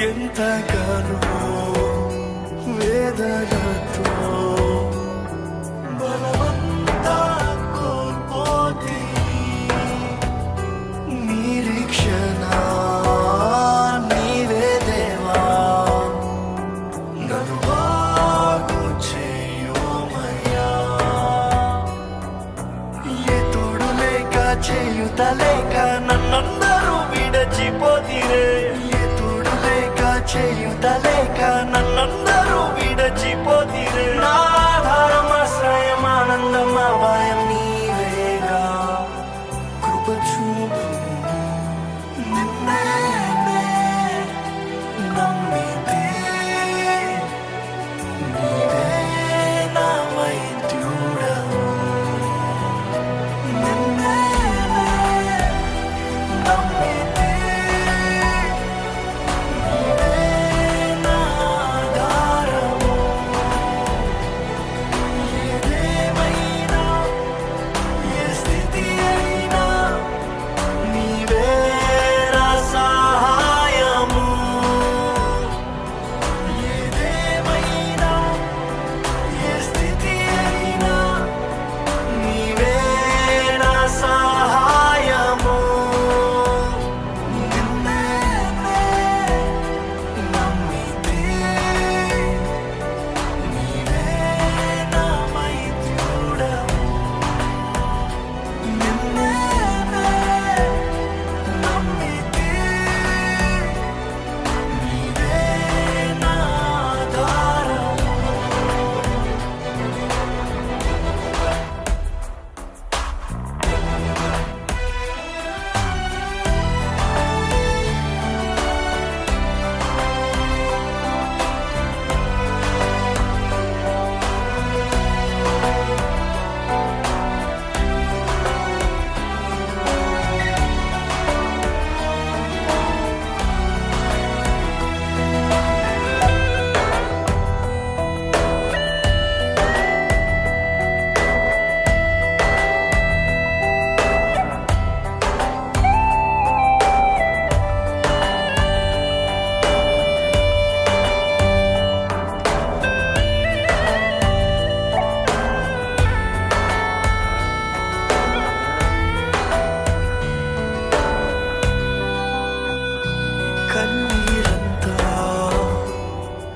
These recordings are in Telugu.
ఎంతగానో వేదనతో బలమంతా కోల్పోతే నిరీక్షణ నీవే దేవా నన్ను బాగు చేయుమయ్యా ఏ తోడు లేక చేయుత లేక నన్నందరూ విడచిపోతిరే చేయుతలేక నన్నందరూ విడచిపోతిరే నా ఆధారం ఆశ్రయం ఆనందం అభయం నీవేగా కృప చూపు నిన్నే నమ్మితే నీవే నా వైద్యుడవు నిన్నే నమ్మితే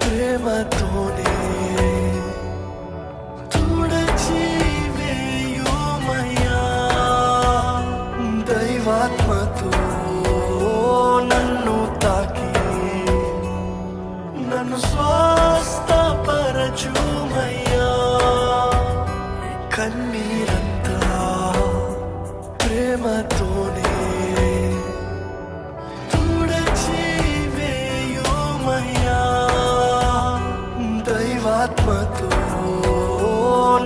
ప్రేమతోనే తుడచి వేయుమయ్యా దైవాత్మతో నన్ను తాకి నన్ను స్వస్థపరచుమయ్యా కన్నీరంతా ప్రేమతోనే ఆత్మతో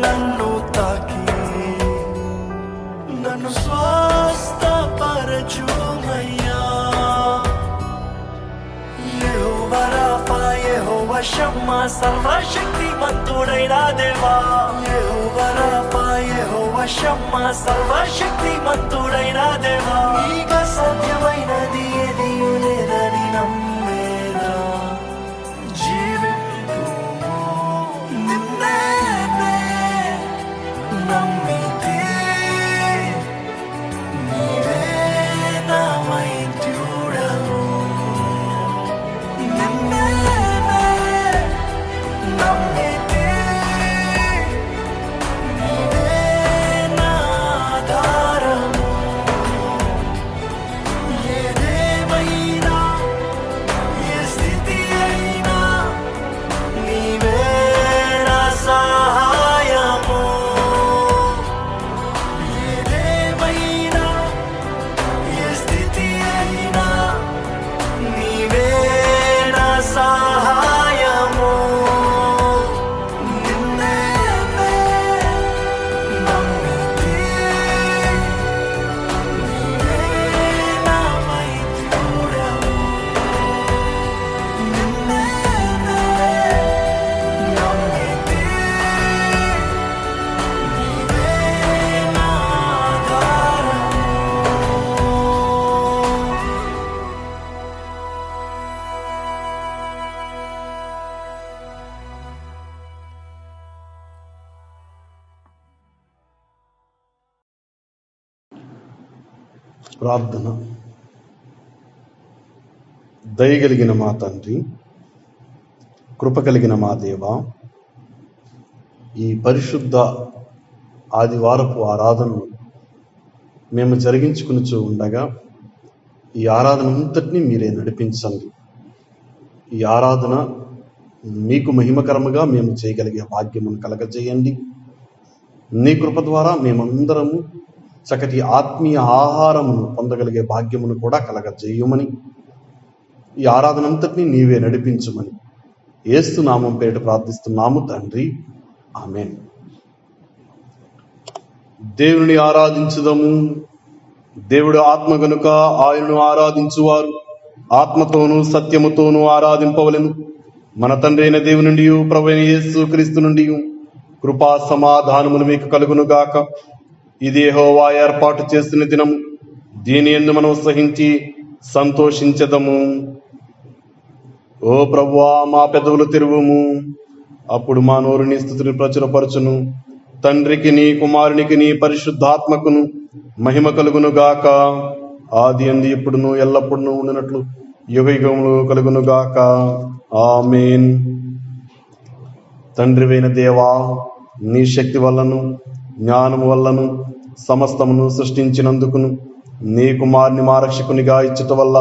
నన్ను తాకి నన్ను స్వస్థపరచుమయ్యా యెహోవా రాఫా యెహోవా షమ్మా సర్వశక్తిమంతుడైన దేవా యెహోవా రాఫా యెహోవా షమ్మా సర్వశక్తిమంతుడైన దేవా నీకు అసాధ్యమైనది ఏదియూ లేదని నమ్మేదా ఏదేమైనా ప్రార్థన. దయగలిగిన మా తండ్రి, కృప కలిగిన మా దేవ, ఈ పరిశుద్ధ ఆదివారపు ఆరాధనను మేము జరిగించుకునిచూ ఉండగా ఈ ఆరాధన అంతటినీ మీరే నడిపించండి. ఈ ఆరాధన మీకు మహిమకరముగా మేము చేయగలిగే భాగ్యమును కలగజేయండి. నీ కృప ద్వారా మేమందరము చక్కటి ఆత్మీయ ఆహారమును పొందగలిగే భాగ్యమును కూడా కలగజేయమని, ఈ ఆరాధన అంతటినీ నీవే నడిపించమని యేసు నామం పేరిట ప్రార్థిస్తున్నాము తండ్రి, ఆమేన్. దేవుని ఆరాధించుదము. దేవుడు ఆత్మ గనుక ఆయనను ఆరాధించువారు ఆత్మతోనూ సత్యముతోనూ ఆరాధింపవలెను. మన తండ్రి అయిన దేవుని నుండి, ప్రభువైన యేసు క్రీస్తు నుండి కృపా సమాధానములు మీకు కలుగును గాక. ఇది యెహోవా ఏర్పాటు చేసిన దినము, దీని యందు మనం సహించి సంతోషించదము. ఓ ప్రభువా, మా పెదవులు తెరువుము, అప్పుడు మా నోరు నీ స్తుతిని ప్రచురపరచును. తండ్రికి నీ, కుమారునికి నీ, పరిశుద్ధాత్మకును మహిమ కలుగును గాక. ఆది యందు ఇప్పుడును ఎల్లప్పుడును ఉండినట్లు యుగయుగములు కలుగును గాక. ఆమేన్. తండ్రివైన దేవా, నీ శక్తి వల్లను జ్ఞానము వల్లను సమస్తమును సృష్టించినందుకును, నీ కుమారుని మా రక్షకునిగా ఇచ్చుట వల్ల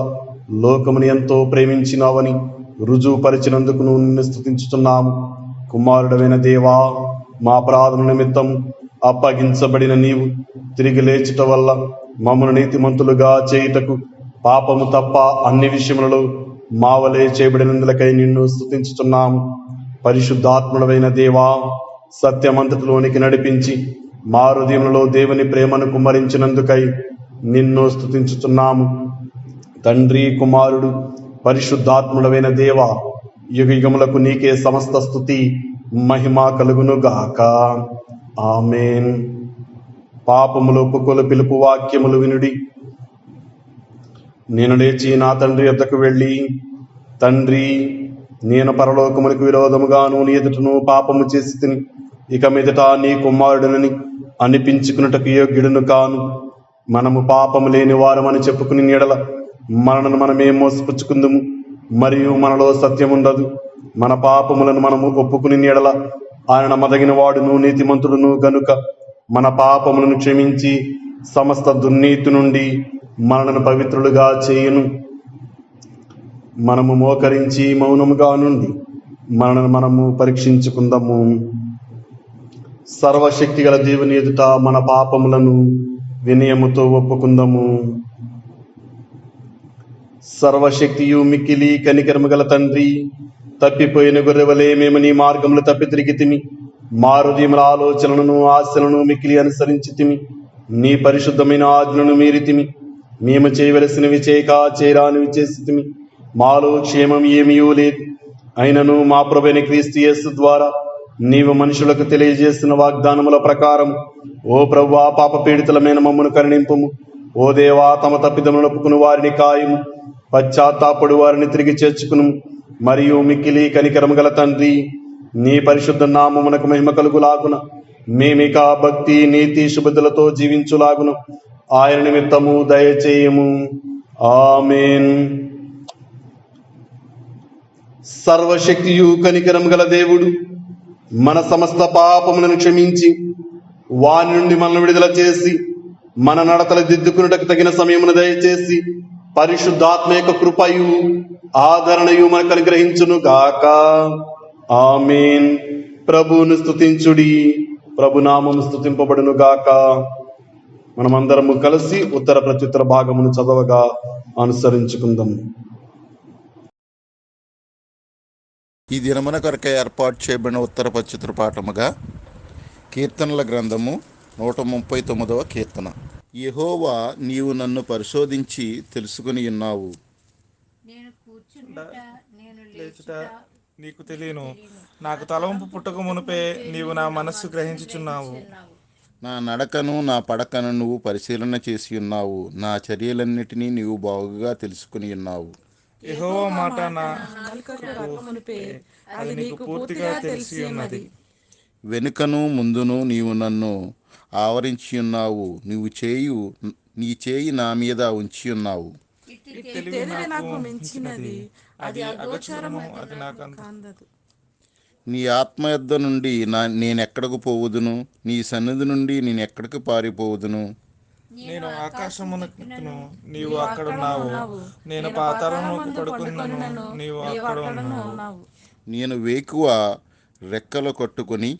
లోకముని ఎంతో ప్రేమించినావని రుజువుపరిచినందుకును నిన్ను స్తుతించుతున్నాము. కుమారుడమైన దేవా, మా అపరాధముల నిమిత్తం అప్పగించబడిన నీవు తిరిగి లేచుట వల్ల మమ్మను నీతిమంతులుగా చేయుటకు పాపము తప్ప అన్ని విషయములలో మావలే చేయబడినందులకై నిన్ను స్తుతించుతున్నాము. పరిశుద్ధాత్ముడవైన దేవా, సత్యమంతటిలోనికి నడిపించి మా హృదయంలో దేవుని ప్రేమను కుమ్మరించినందుకై నిన్ను స్తుతించుతున్నాము. తండ్రి, కుమారుడు, పరిశుద్ధాత్ముడవైన దేవా, యుగయుగములకు నీకే సమస్త స్తుతి మహిమ కలుగును గాక. ఆమేన్. పాపములు ఒప్పుకొలు పిలుపు వాక్యములు వినుడి. నేను లేచి నా తండ్రి యొద్దకు వెళ్ళి, తండ్రి, నేను పరలోకమునికి విరోధముగాను నీ ఎదుటను పాపము చేసి తిని ఇక మీదట నీ కుమారుడునని అనిపించుకున్నటకు యోగ్యుడును కాను. మనము పాపము లేని వారమని చెప్పుకుని నీడల మనను మనమే మోసపుచ్చుకుందుము, మరియు మనలో సత్యముండదు. మన పాపములను మనము ఒప్పుకుని నీడల ఆయన నమ్మదగిన వాడును నీతిమంతుడును గనుక మన పాపములను క్షమించి సమస్త దుర్నీతి నుండి మనలను పవిత్రులుగా చేయును. మనము మోకరించి మౌనముగా నుండి మనను మనము పరీక్షించుకుందాము. సర్వశక్తి గల దేవుని ఎదుట మన పాపములను వినయముతో ఒప్పుకుందాము. సర్వశక్తియు మిక్కిలి కనికరము గల తండ్రి, తప్పిపోయిన గొర్రెవలే మేము నీ మార్గములు తప్పి తిరిగితిమి. మా హృదయముల ఆలోచనలను ఆశలను మిక్కిలి అనుసరించితిమి. నీ పరిశుద్ధమైన ఆజ్ఞలను మీరితిమి. మేము చేయవలసినవి చేయక చేయరానివి చేసితిమి. మాలో క్షేమం ఏమీయూ లేదు. అయినను మా ప్రభువైన క్రీస్తు యేసు ద్వారా నీవు మనుషులకు తెలియజేసిన వాగ్దానముల ప్రకారం, ఓ ప్రభువా, పాప పీడితులమైన మమ్మను కరుణింపుము. ఓ దేవా, తమ తప్పిదములను ఒప్పుకుని వారిని కాయము, పశ్చాత్తాపడు వారిని తిరిగి చేర్చుకును. మరియు మిక్కిలి కనికరము గల తండ్రి, నీ పరిశుద్ధ నామమునకు మహిమ కలుగులాగున మేమిక భక్తి, నీతి, శుభుద్ధులతో జీవించులాగును ఆయన నిమిత్తము దయచేయము. ఆమేన్. సర్వశక్తియు కనికరము గల దేవుడు మన సమస్త పాపములను క్షమించి వాని నుండి మనల్ని విడుదల చేసి మన నడతలు దిద్దుకున్నటకు తగిన సమయమును దయచేసి పరిశుద్ధాత్మ యొక్క కృపయు ఆదరణయు మనకు అనుగ్రహించును గాక. ఆమేన్. ప్రభువును స్తుతించుడి. ప్రభునామము స్తుతింపబడును గాక. మనమందరము కలిసి ఉత్తర ప్రత్యుత్తర భాగమును చదవగా అనుసరించుకుందాం. ఈ దినమున కొరకై ఏర్పాటు చేయబడిన ఉత్తర పచ్చుత్ర పాఠముగా కీర్తనల గ్రంథము 139వ కీర్తన. యెహోవా, నీవు నన్ను పరిశోధించి తెలుసుకుని ఉన్నావు. లేచుట నీకు తెలియను. నాకు తలంపు పుట్టక మునుపే నీవు నా మనస్సు గ్రహించుచున్నావు. నా నడకను నా పడకను నువ్వు పరిశీలన చేసి ఉన్నావు. నా చర్యలన్నిటినీ నీవు బాగుగా తెలుసుకుని ఉన్నావు. యెహోవా మాట అది నీకు పూర్తిగా తెలిసి ఉన్నది. వెనుకను ముందును నీవు నన్ను ఆవరించి ఉన్నావు. నీవు చేయు నీ చేయి నా మీద ఉంచి ఉన్నావు. ఈ తెలివి నాకు మించినది, అది అగోచరము, అది నాకు అందదు. నీ ఆత్మ యొద్ద నుండి నేనెక్కడకు పోవుదును? నీ సన్నిధి నుండి నేనెక్కడికి పారిపోవుదును? నేను ఆకాశమునెక్కును, నీవు అక్కడున్నావు. నేను పాతాళమునకు పడుకున్నను, నీవు అక్కడ ఉన్నావు. నేను వేకువ రెక్కలు కట్టుకొని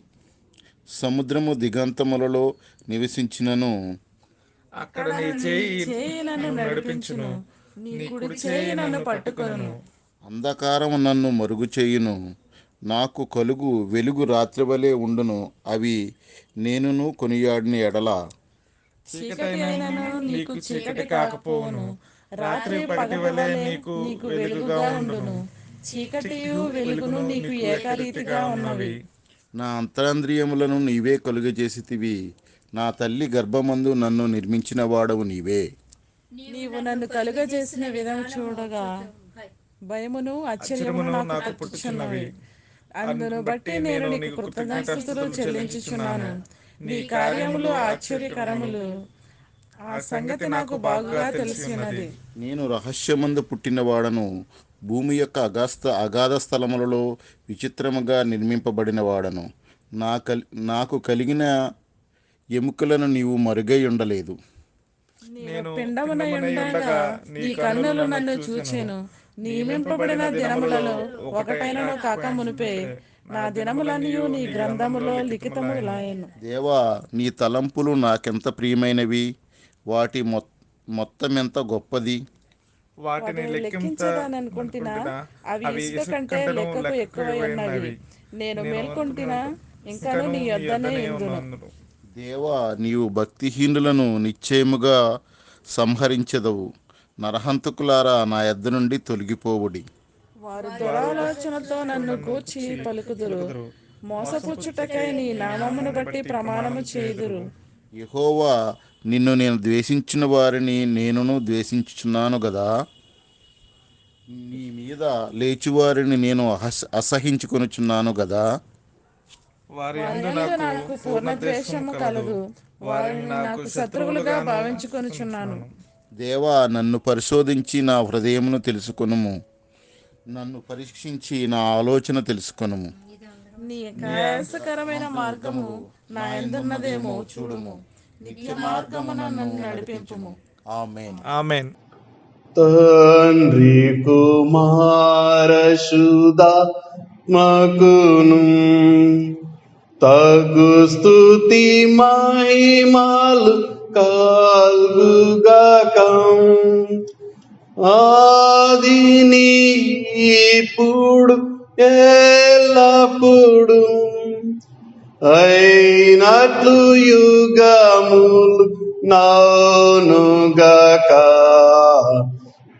సముద్రము దిగంతములలో నివసించినను, అక్కడ నీ చేయి నన్ను నడిపించును, నీ కుడి చేయి నన్ను పట్టుకొను. అంధకారము నన్ను మరుగు చేయును, నాకు కలుగు వెలుగు రాత్రివలే ఉండును. అవి నేనును కొనియాడిన ఎడల చీకటైనను నీకు చీకటి కాకపోవును, రాత్రి పగటి వలె నీకు వెలుగుగా ఉండును. చీకటియు వెలుగును నీకు ఏకరీతిగా ఉన్నవి. నా అంతరంద్రియములను నీవే కలుగజేసితివి. నా తల్లి గర్భమందు నన్ను నిర్మించిన వాడవు నీవే. నీవు నన్ను కలుగజేసిన విధం చూడగా భయమును ఆశ్చర్యమును నాకు పుట్టుచున్నవి. అందును బట్టి నేను నీకు కృతజ్ఞతాస్తుతులు చెల్లించుచున్నాను. నీ కార్యములు ఆశ్చర్యకరములు, ఆ సంగతి నాకు బాగుగా తెలిసినది. నేను రహస్యమందు పుట్టినవాడను, భూమి యొక్క అగాధ స్థలములలో విచిత్రముగా నిర్మింపబడిన వాడను. నాకు కలిగిన ఎముకలను నీవు మరుగై ఉండలేదు. నేను పిండమునై ఉండగా నీ కన్నులు నన్ను చూచెను. నియమింపబడిన దినములలో ఒకటైనను కాక మునిపే నా దినములన్నీ నీ గ్రంథములో లిఖితములాయెను. దేవా, నీ తలంపులు నాకెంత ప్రియమైనవి, వాటి మొత్తమెంత గొప్పది. వాటిని లెక్కించదనుకుంటున్నా, అవి ఇసుక కంటే లెక్కకు ఎక్కువై ఉన్నవి. నేను మేల్కొంటినా ఇంకను నీ యొద్దనే ఇందును. దేవా, నీవు భక్తిహీనులను నిశ్చయముగా సంహరించెదవు. నరహంతకులారా, నా యొద్ద నుండి తొలగిపోవుడి. వారు దురాలోచనతో నన్ను గూర్చి పలుకుదురు, మోసపుచ్చుటకై నీ నామమును బట్టి ప్రమాణము చేయుదురు. యెహోవా, నిన్ను నేను ద్వేషించిన వారిని నేనును ద్వేషించుచున్నాను గదా. నీ మీద లేచువారిని నేను అసహించుకొనుచున్నాను గదా. వారి నాకు పూర్ణ ద్వేషము కలదు, వారిని నాకు శత్రువులుగా భావించుకొనుచున్నాను. దేవా, నన్ను పరిశోధించి నా హృదయమును తెలుసుకొనుము. నన్ను పరీక్షించి నా ఆలోచన తెలుసుకొనుము. నీ ఆయాసకరమైన మార్గము నా యందున్నదేమో చూడుము. నిత్య మార్గమున నన్ను నడిపింపుము. ఆమేన్. ఆమేన్. తండ్రి కుమార శుద్ధాత్మకును తగు స్తుతి మహిమలు కల్గుగాక. ఆదిని ఇప్పుడు ఎల్లప్పుడు అయినట్లు యుగములు నౌనుగాక.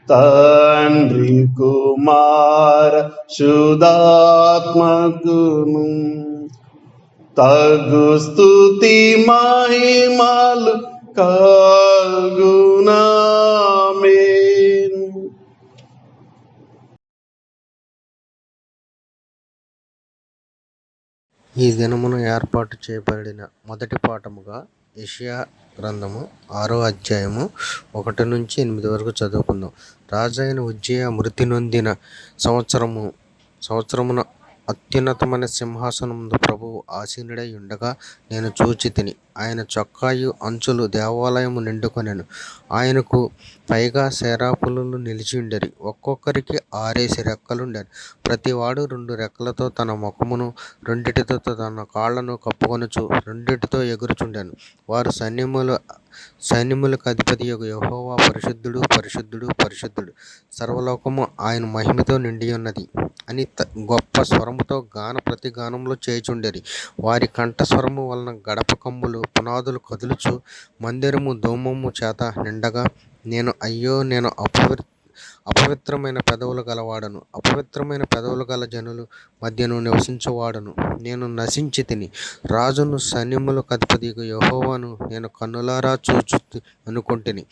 తండ్రి కుమార శుద్ధాత్మకును తగు స్తుతి మహిమలు కల్గునామేన్. ఈ దినమున ఏర్పాటు చేయబడిన మొదటి పాఠముగా యెషయా గ్రంథము 6వ అధ్యాయము 1 నుంచి 8 వరకు చదువుకుందాం. రాజైన ఉజ్జియా మృతి నొందిన సంవత్సరమున అత్యున్నతమైన సింహాసనముందు ప్రభువు ఆసీనుడై ఉండగా నేను చూచితిని. ఆయన చొక్కాయు అంచులు దేవాలయము నిండుకొనెను. ఆయనకు పైగా సెరాపులు నిలిచి ఉండేరి. ఒక్కొక్కరికి 6 రెక్కలుండెను. ప్రతివాడు 2 రెక్కలతో తన ముఖమును, 2 తన కాళ్లను కప్పుకొనుచు 2 ఎగురుచుండెను. వారు సైన్యములకు అధిపతియగు యెహోవా పరిశుద్ధుడు, పరిశుద్ధుడు, పరిశుద్ధుడు, సర్వలోకము ఆయన మహిమతో నిండి ఉన్నది అని గొప్ప స్వరముతో ప్రతిగానములు చేయుచుండేరి. వారి కంఠస్వరము వలన గడప కమ్ములు పునాదులు కదులుచు మందిరము ధూమము చేత నిండగా నేను అయ్యో, నేను అపవిత్రమైన పెదవులు గలవాడను, అపవిత్రమైన పెదవులు గల జనులు మధ్యను నివసించువాడను. నేను నశించి తిని రాజును, సైన్యములకు అధిపతియగు యెహోవాను నేను కన్నులారా చూచు అనుకొంటిని.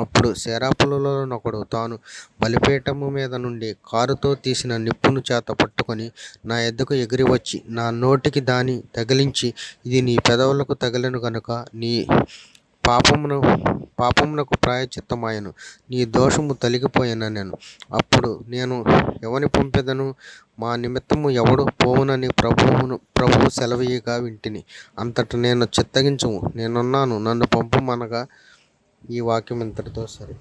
అప్పుడు సెరాపులలోనొకడు తాను బలిపీఠము మీద నుండి కారుతో తీసిన నిప్పును చేత పట్టుకొని నా యొద్దకు ఎగిరి వచ్చి నా నోటికి దాని తగిలించి, ఇది నీ పెదవులకు తగిలిన గనుక నీ పాపమునకు ప్రాయచిత్తమాయను, నీ దోషము తొలగిపోయిన నేను. అప్పుడు నేను ఎవని పంపెదను, మా నిమిత్తము ఎవడు పోవునని ప్రభువు సెలవీయగా వింటిని. అంతట నేను చిత్తగించుము, నేనున్నాను, నన్ను పంపుమనగా. ఈ వాక్యం ఇంతటితో సరే.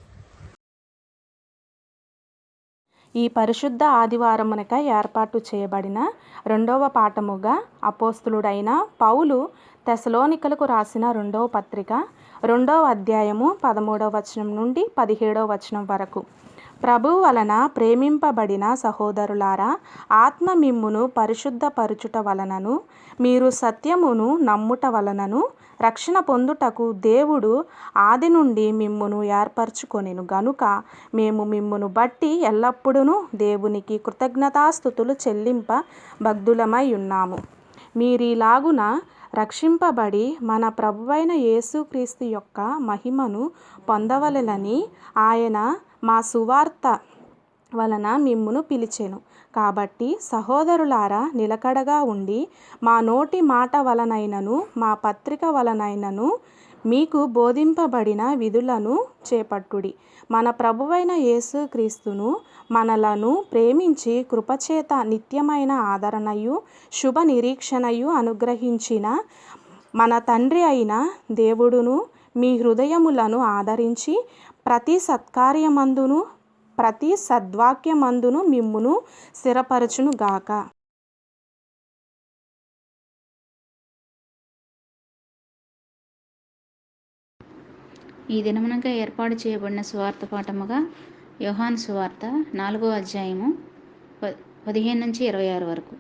ఈ పరిశుద్ధ ఆదివారమునక ఏర్పాటు చేయబడిన 2వ పాఠముగా అపోస్తులుడైన పౌలు తెసలోనికలకు రాసిన 2వ పత్రిక 2వ అధ్యాయము 13వ వచనం నుండి 17వ వచనం వరకు. ప్రభువు వలన ప్రేమింపబడిన సహోదరులారా, ఆత్మ మిమ్మును పరిశుద్ధపరచుట వలనను మీరు సత్యమును నమ్ముట వలనను రక్షణ పొందుటకు దేవుడు ఆది నుండి మిమ్మును ఏర్పరచుకొనెను గనుక మేము మిమ్మును బట్టి ఎల్లప్పుడూ దేవునికి కృతజ్ఞతాస్తుతులు చెల్లింప బద్ధులమై ఉన్నాము. మీరీలాగున రక్షింపబడి మన ప్రభువైన యేసుక్రీస్తు యొక్క మహిమను పొందవలెనని ఆయన మా సువార్త వలన మిమ్మును పిలిచెను. కాబట్టి సహోదరులారా, నిలకడగా ఉండి మా నోటి మాట వలనైనను మా పత్రిక వలనైనను మీకు బోధింపబడిన విధులను చేపట్టుడి. మన ప్రభువైన యేసుక్రీస్తును మనలను ప్రేమించి కృపచేత నిత్యమైన ఆదరణయు శుభ నిరీక్షణయు అనుగ్రహించిన మన తండ్రి అయిన దేవుడును మీ హృదయములను ఆదరించి ప్రతి సత్కార్యమందును ప్రతి సద్వాక్యమందును మిమ్మును స్థిరపరచునుగాక. ఈ దినమునగా ఏర్పాటు చేయబడిన సువార్త పాఠముగా యోహాను సువార్త 4వ అధ్యాయము 15 నుంచి 26 వరకు.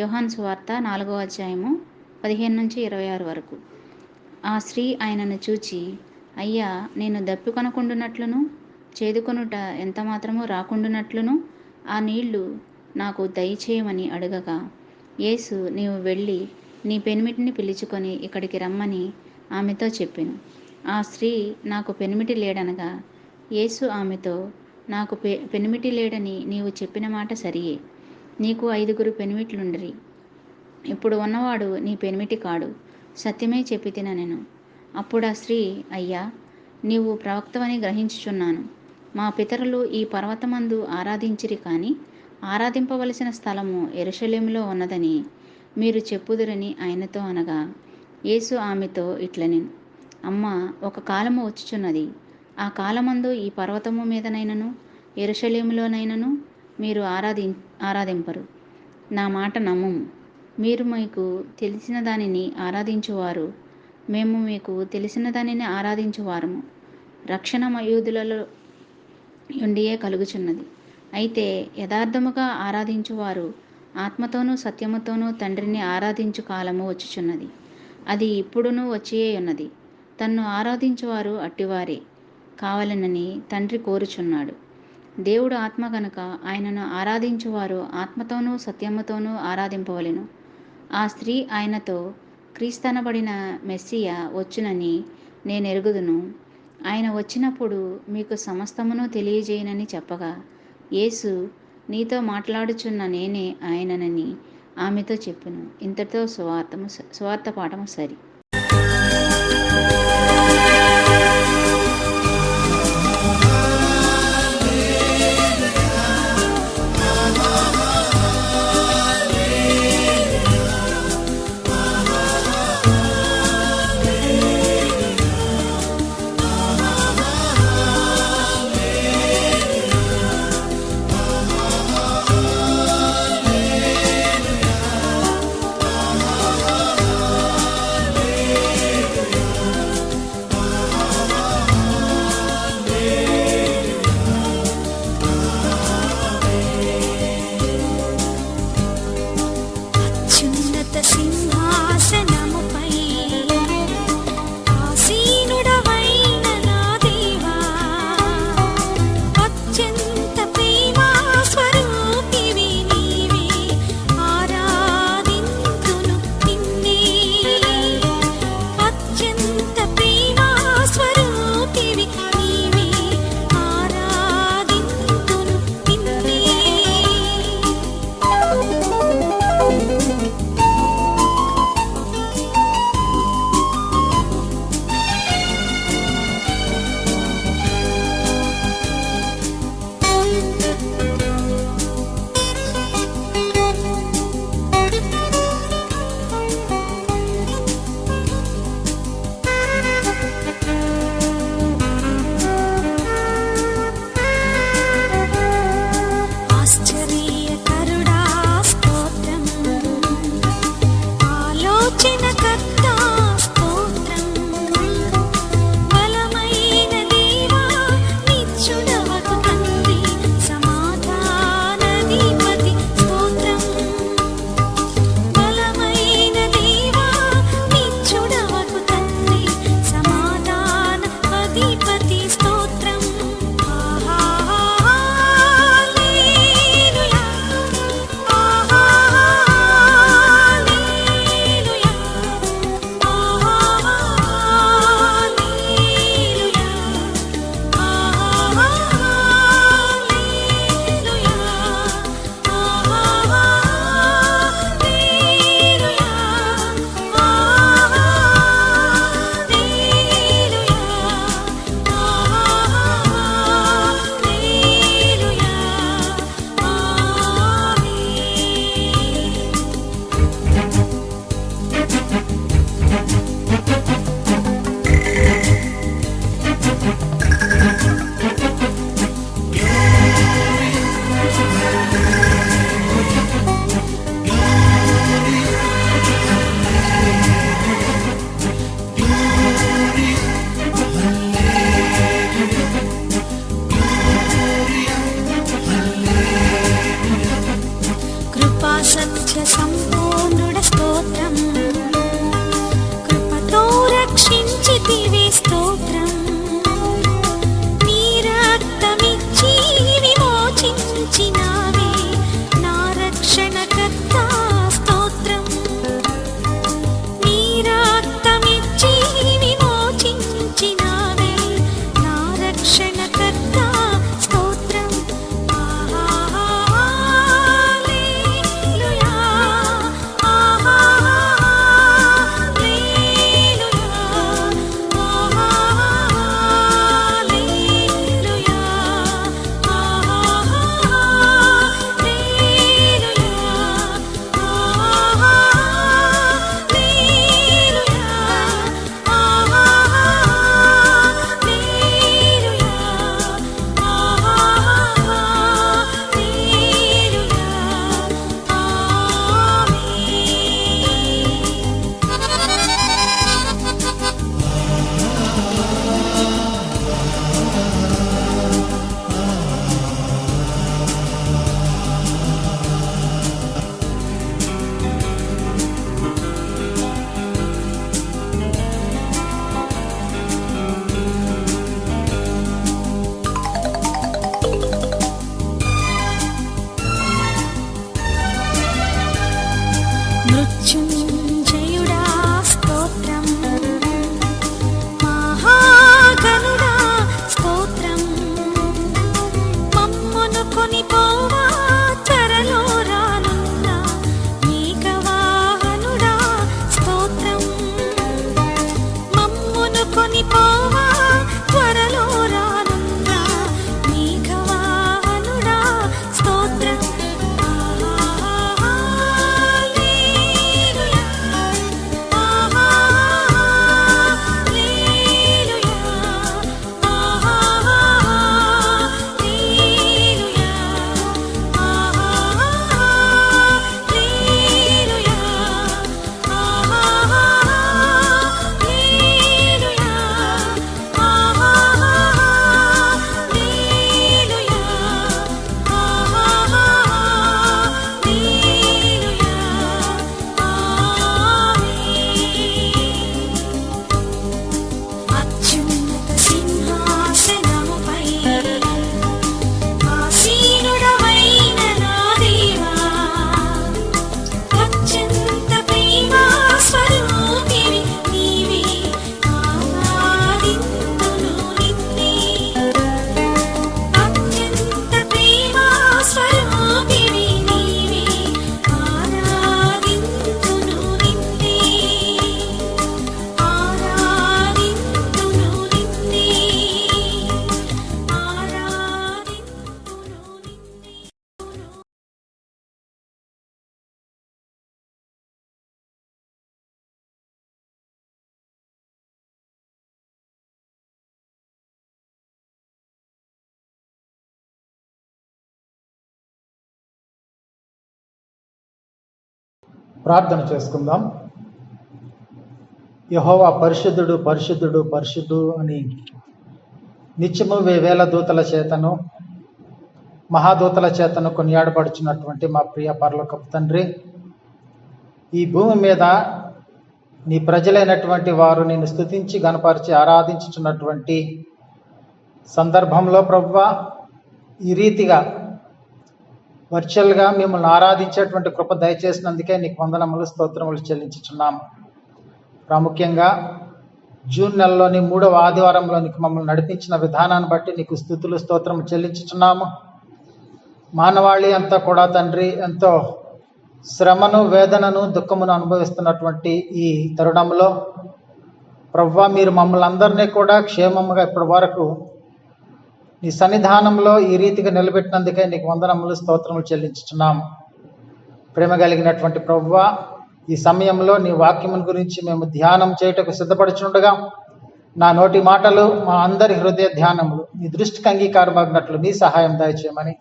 యోహాను సువార్త 4వ అధ్యాయము 15 నుంచి 26 వరకు. ఆ స్త్రీ ఆయనను చూచి, అయ్యా, నేను దప్పికొనకుండునట్లును చేదుకొనుట ఎంత మాత్రము రాకుండునట్లును ఆ నీళ్లు నాకు దయచేయమని అడగగా, యేసు, నీవు వెళ్ళి నీ పెనిమిటిని పిలుచుకొని ఇక్కడికి రమ్మని ఆమెతో చెప్పెను. ఆ స్త్రీ, నాకు పెనిమిటి లేడనగా, యేసు ఆమెతో, నాకు పెనిమిటి లేడని నీవు చెప్పిన మాట సరియే. నీకు 5 పెనిమిట్లుండిరి. ఇప్పుడు ఉన్నవాడు నీ పెనిమిటి కాడు. సత్యమే చెప్పి తిననెను. అప్పుడు ఆ స్త్రీ, అయ్యా, నీవు ప్రవక్తవని గ్రహించుచున్నాను. మా పితరులు ఈ పర్వతమందు ఆరాధించిరి, కానీ ఆరాధింపవలసిన స్థలము యెరూషలేములో ఉన్నదని మీరు చెప్పుదురని ఆయనతో అనగా, యేసు ఆమెతో ఇట్లనెను, అమ్మా, ఒక కాలము వచ్చుచున్నది, ఆ కాలమందు ఈ పర్వతము మీదనైనను యెరూషలేములోనైనను మీరు ఆరాధింపరు. నా మాట నమ్ముము. మీరు మీకు తెలిసిన దానిని ఆరాధించువారు, మేము మీకు తెలిసిన దానిని ఆరాధించువారము. రక్షణ యూదులలో ఉండియే కలుగుచున్నది. అయితే యథార్థముగా ఆరాధించువారు ఆత్మతోనూ సత్యముతోనూ తండ్రిని ఆరాధించు కాలము వచ్చుచున్నది. అది ఇప్పుడునూ వచ్చియే ఉన్నది. తన్ను ఆరాధించువారు అట్టివారే కావాలనని తండ్రి కోరుచున్నాడు. దేవుడు ఆత్మ గనుక ఆయనను ఆరాధించువారు ఆత్మతోనూ సత్యముతోనూ ఆరాధింపవలెను. ఆ స్త్రీ ఆయనతో, క్రీస్తనబడిన మెస్సియా వచ్చునని నేనెరుగుదును. ఆయన వచ్చినప్పుడు మీకు సమస్తమును తెలియజేయనని చెప్పగా, యేసు, నీతో మాట్లాడుచున్న నేనే ఆయననని ఆమెతో చెప్పెను. ఇంతటితో సువార్త పాఠము సరి. ప్రార్థన చేసుకుందాం. యెహోవా పరిశుద్ధుడు పరిశుద్ధుడు పరిశుద్ధుడు అని నిత్యము వేవేల దూతల చేతను మహాదూతల చేతను కొనియాడబడుచున్నటువంటి మా ప్రియ పరలోకపు తండ్రి, ఈ భూమి మీద నీ ప్రజలైనటువంటి వారు నిన్ను స్తుతించి గణపరిచి ఆరాధించుచున్నటువంటి సందర్భంలో ప్రభువా, ఈ రీతిగా వర్చువల్గా మిమ్మల్ని ఆరాధించేటువంటి కృప దయచేసినందుకే నీకు వందనములు స్తోత్రములు చెల్లించుచున్నాము. ప్రాముఖ్యంగా జూన్ నెలలోని 3వ ఆదివారంలోనికి మమ్మల్ని నడిపించిన విధానాన్ని బట్టి నీకు స్తుతులు స్తోత్రము చెల్లించుచున్నాము. మానవాళి అంతా కూడా తండ్రి ఎంతో శ్రమను వేదనను దుఃఖమును అనుభవిస్తున్నటువంటి ఈ తరుణంలో ప్రభువా, మీరు మమ్మల్ని అందరినీ కూడా క్షేమముగా ఇప్పటి వరకు నీ సన్నిధానంలో ఈ రీతిగా నిలబెట్టినందుకే నీకు వందనములు స్తోత్రములు చెల్లించుచున్నాము. ప్రేమ కలిగినటువంటి ప్రభువా, ఈ సమయంలో నీ వాక్యముల గురించి మేము ధ్యానం చేయుటకు సిద్ధపడుచుండగా నా నోటి మాటలు మా అందరి హృదయ ధ్యానములు నీ దృష్టికి అంగీకారమగినట్లు నీ సహాయం దయచేయమని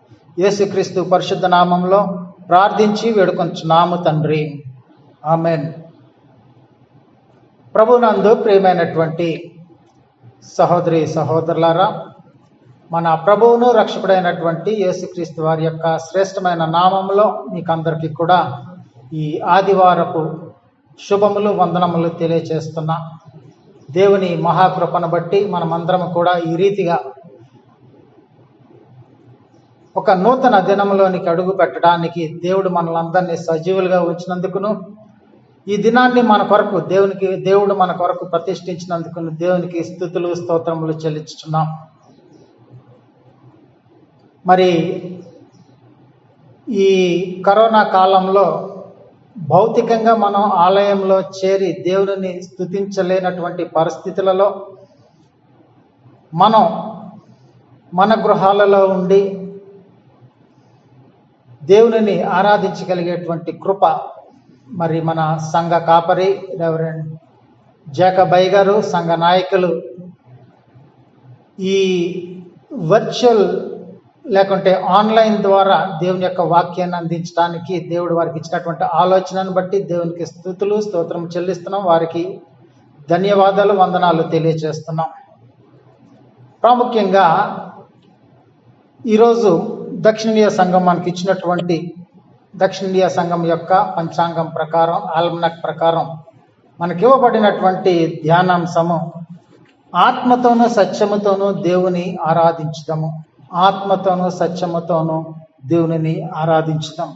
యేసుక్రీస్తు పరిశుద్ధ నామంలో ప్రార్థించి వేడుకొంచున్నాము తండ్రి, ఆమెన్. ప్రభునందు ప్రియమైనటువంటి సహోదరి సహోదరులారా, మన ప్రభువును రక్షకుడైనటువంటి యేసుక్రీస్తు వారి యొక్క శ్రేష్టమైన నామంలో మీకందరికీ కూడా ఈ ఆదివారపు శుభములు వందనములు తెలియచేస్తున్నా. దేవుని మహాకృపను బట్టి మనమందరం కూడా ఈ రీతిగా ఒక నూతన దినంలోనికి అడుగు పెట్టడానికి దేవుడు మనలందరినీ సజీవులుగా ఉంచినందుకును, ఈ దినాన్ని మన కొరకు దేవుడు మన కొరకు ప్రతిష్ఠించినందుకును దేవునికి స్తుతులు స్తోత్రములు చెల్లించుచున్నాం. మరి ఈ కరోనా కాలంలో భౌతికంగా మనం ఆలయంలో చేరి దేవుని స్తుతించలేనటువంటి పరిస్థితులలో మనం మన గృహాలలో ఉండి దేవునిని ఆరాధించగలిగేటువంటి కృప మరి మన సంఘ కాపరి రెవరెండ్ జాకబయ్య గారు, సంఘ నాయకులు ఈ వర్చువల్ లేకుంటే ఆన్లైన్ ద్వారా దేవుని యొక్క వాక్యాన్ని అందించడానికి దేవుడు వారికి ఇచ్చినటువంటి ఆలోచనను బట్టి దేవునికి స్తుతులు స్తోత్రం చెల్లిస్తున్నాం. వారికి ధన్యవాదాలు వందనాలు తెలియజేస్తున్నాం. ప్రాముఖ్యంగా ఈరోజు దక్షిణ ఇండియా సంఘం మనకి ఇచ్చినటువంటి దక్షిణ ఇండియా సంఘం యొక్క పంచాంగం ప్రకారం, ఆల్మనక్ ప్రకారం మనకి ఇవ్వబడినటువంటి ధ్యానాంశము ఆత్మతోనూ సత్యముతోనూ దేవుని ఆరాధించుదాము. ఆత్మతోనూ సత్యముతోనూ దేవునిని ఆరాధించుదాం.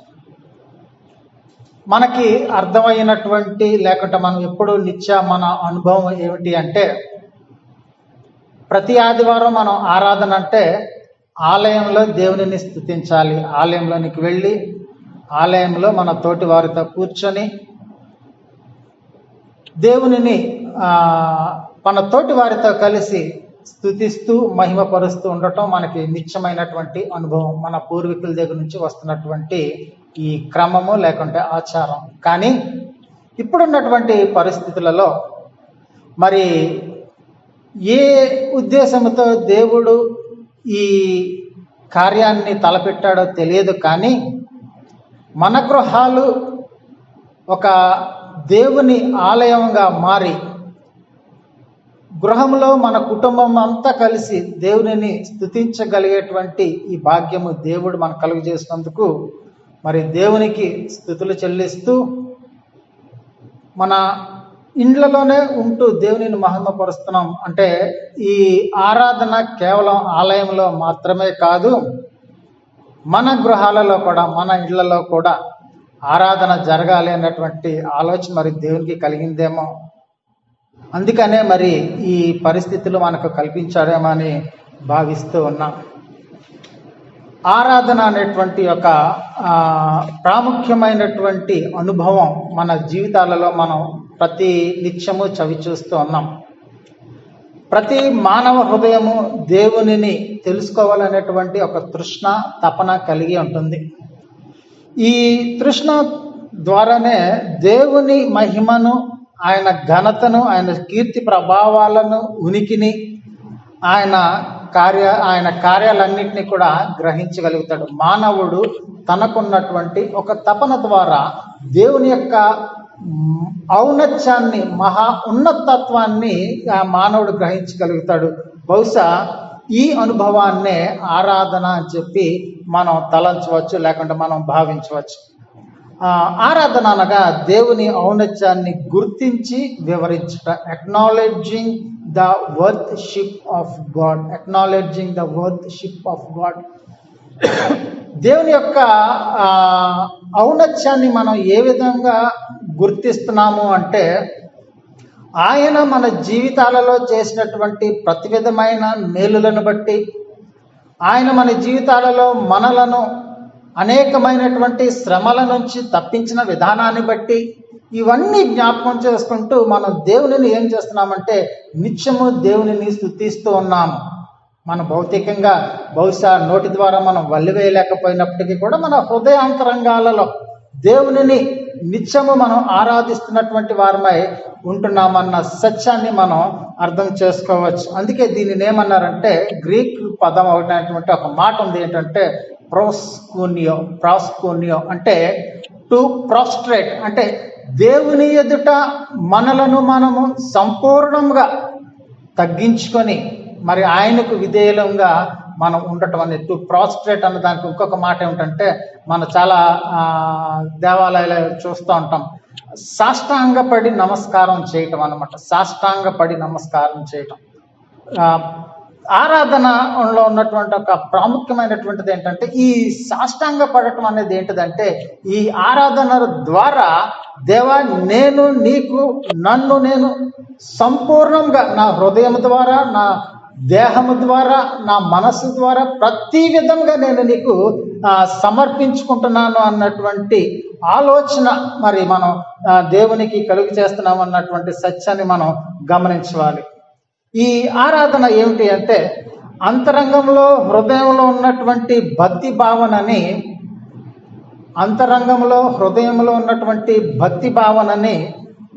మనకి అర్థమైనటువంటి లేకుంటే మనం ఎప్పుడు మన అనుభవం ఏమిటి అంటే, ప్రతి ఆదివారం మనం ఆరాధన అంటే ఆలయంలో దేవునిని స్తుతించాలి. ఆలయంలోనికి వెళ్ళి ఆలయంలో మన తోటి వారితో కూర్చొని దేవునిని మన తోటి వారితో కలిసి స్తుతిస్తూ మహిమపరుస్తూ ఉండటం మనకి నిత్యమైనటువంటి అనుభవం. మన పూర్వీకుల దగ్గర నుంచి వస్తున్నటువంటి ఈ క్రమము లేకుంటే ఆచారం. కానీ ఇప్పుడున్నటువంటి పరిస్థితులలో మరి ఏ ఉద్దేశంతో దేవుడు ఈ కార్యాన్ని తలపెట్టాడో తెలియదు, కానీ మన గృహాలు ఒక దేవుని ఆలయంగా మారి గృహంలో మన కుటుంబం అంతా కలిసి దేవునిని స్తుతించగలిగేటువంటి ఈ భాగ్యము దేవుడు మనకు కలుగజేసినందుకు మరి దేవునికి స్తుతులు చెల్లిస్తూ మన ఇండ్లలోనే ఉంటూ దేవునిని మహిమపరుస్తున్నాం. అంటే ఈ ఆరాధన కేవలం ఆలయంలో మాత్రమే కాదు, మన గృహాలలో కూడా మన ఇళ్లలో కూడా ఆరాధన జరగాలి అన్నటువంటి ఆలోచన మరి దేవునికి కలిగిందేమో. అందుకనే మరి ఈ పరిస్థితులు మనకు కల్పించాడేమో అని భావిస్తూ ఉన్నాం. ఆరాధన అనేటువంటి ఒక ప్రాముఖ్యమైనటువంటి అనుభవం మన జీవితాలలో మనం ప్రతి నిత్యము చవి చూస్తూ ఉన్నాం. ప్రతి మానవ హృదయము దేవునిని తెలుసుకోవాలనేటువంటి ఒక తృష్ణ తపన కలిగి ఉంటుంది. ఈ తృష్ణ ద్వారానే దేవుని మహిమను, ఆయన ఘనతను, ఆయన కీర్తి ప్రభావాలను, ఉనికిని, ఆయన ఆయన కార్యాలన్నింటినీ కూడా గ్రహించగలుగుతాడు. మానవుడు తనకున్నటువంటి ఒక తపన ద్వారా దేవుని యొక్క ఔన్నత్యాన్ని, మహా ఉన్నతత్వాన్ని ఆ మానవుడు గ్రహించగలుగుతాడు. బహుశా ఈ అనుభవాన్నే ఆరాధన అని చెప్పి మనం తలంచవచ్చు, లేకుంటే మనం భావించవచ్చు. ఆరాధన అనగా దేవుని ఔన్నత్యాన్ని గుర్తించి వివరించుట. Acknowledging the worthship of God. Acknowledging the worthship of God. దేవుని యొక్క ఔన్నత్యాన్ని మనం ఏ విధంగా గుర్తిస్తున్నాము అంటే, ఆయన మన జీవితాలలో చేసినటువంటి ప్రతి విధమైన మేలులను బట్టి, ఆయన మన జీవితాలలో మనలను అనేకమైనటువంటి శ్రమల నుంచి తప్పించిన విధానాన్ని బట్టి, ఇవన్నీ జ్ఞాపకం చేసుకుంటూ మనం దేవునిని ఏం చేస్తున్నామంటే నిత్యము దేవునిని స్తుతిస్తూ ఉన్నాము. మన భౌతికంగా బహుశా నోటి ద్వారా మనం వల్లివేయలేకపోయినప్పటికీ కూడా మన హృదయాంతరంగాలలో దేవునిని నిత్యము మనం ఆరాధిస్తున్నటువంటి వారమై ఉంటున్నామన్న సత్యాన్ని మనం అర్థం చేసుకోవచ్చు. అందుకే దీనిని ఏమన్నారంటే, గ్రీక్ పదం అయినటువంటి ఒక మాట ఉంది, ఏంటంటే ప్రాస్కోనియో అంటే టు ప్రాస్ట్రేట్, అంటే దేవుని ఎదుట మనలను మనము సంపూర్ణంగా తగ్గించుకొని మరి ఆయనకు విధేయులంగా మనం ఉండటం అనేది. టు ప్రాస్ట్రేట్ అన్న దానికి ఇంకొక మాట ఏమిటంటే, మనం చాలా దేవాలయాలు చూస్తూ ఉంటాం, సాష్టాంగపడి నమస్కారం చేయటం అన్నమాట. సాష్టాంగపడి నమస్కారం చేయటం. ఆరాధనలో ఉన్నటువంటి ఒక ప్రాముఖ్యమైనటువంటిది ఏంటంటే, ఈ సాష్టాంగ పడటం అనేది ఏంటిదంటే, ఈ ఆరాధన ద్వారా దేవా, నేను నీకు నన్ను నేను సంపూర్ణంగా నా హృదయం ద్వారా, నా దేహము ద్వారా, నా మనస్సు ద్వారా ప్రతి విధంగా నేను నీకు సమర్పించుకుంటున్నాను అన్నటువంటి ఆలోచన మరి మనం దేవునికి కలుగు చేస్తున్నాం అన్నటువంటి సత్యాన్ని మనం గమనించాలి. ఈ ఆరాధన ఏమిటి అంటే, అంతరంగంలో హృదయంలో ఉన్నటువంటి భక్తి భావనని, హృదయంలో ఉన్నటువంటి భక్తి భావనని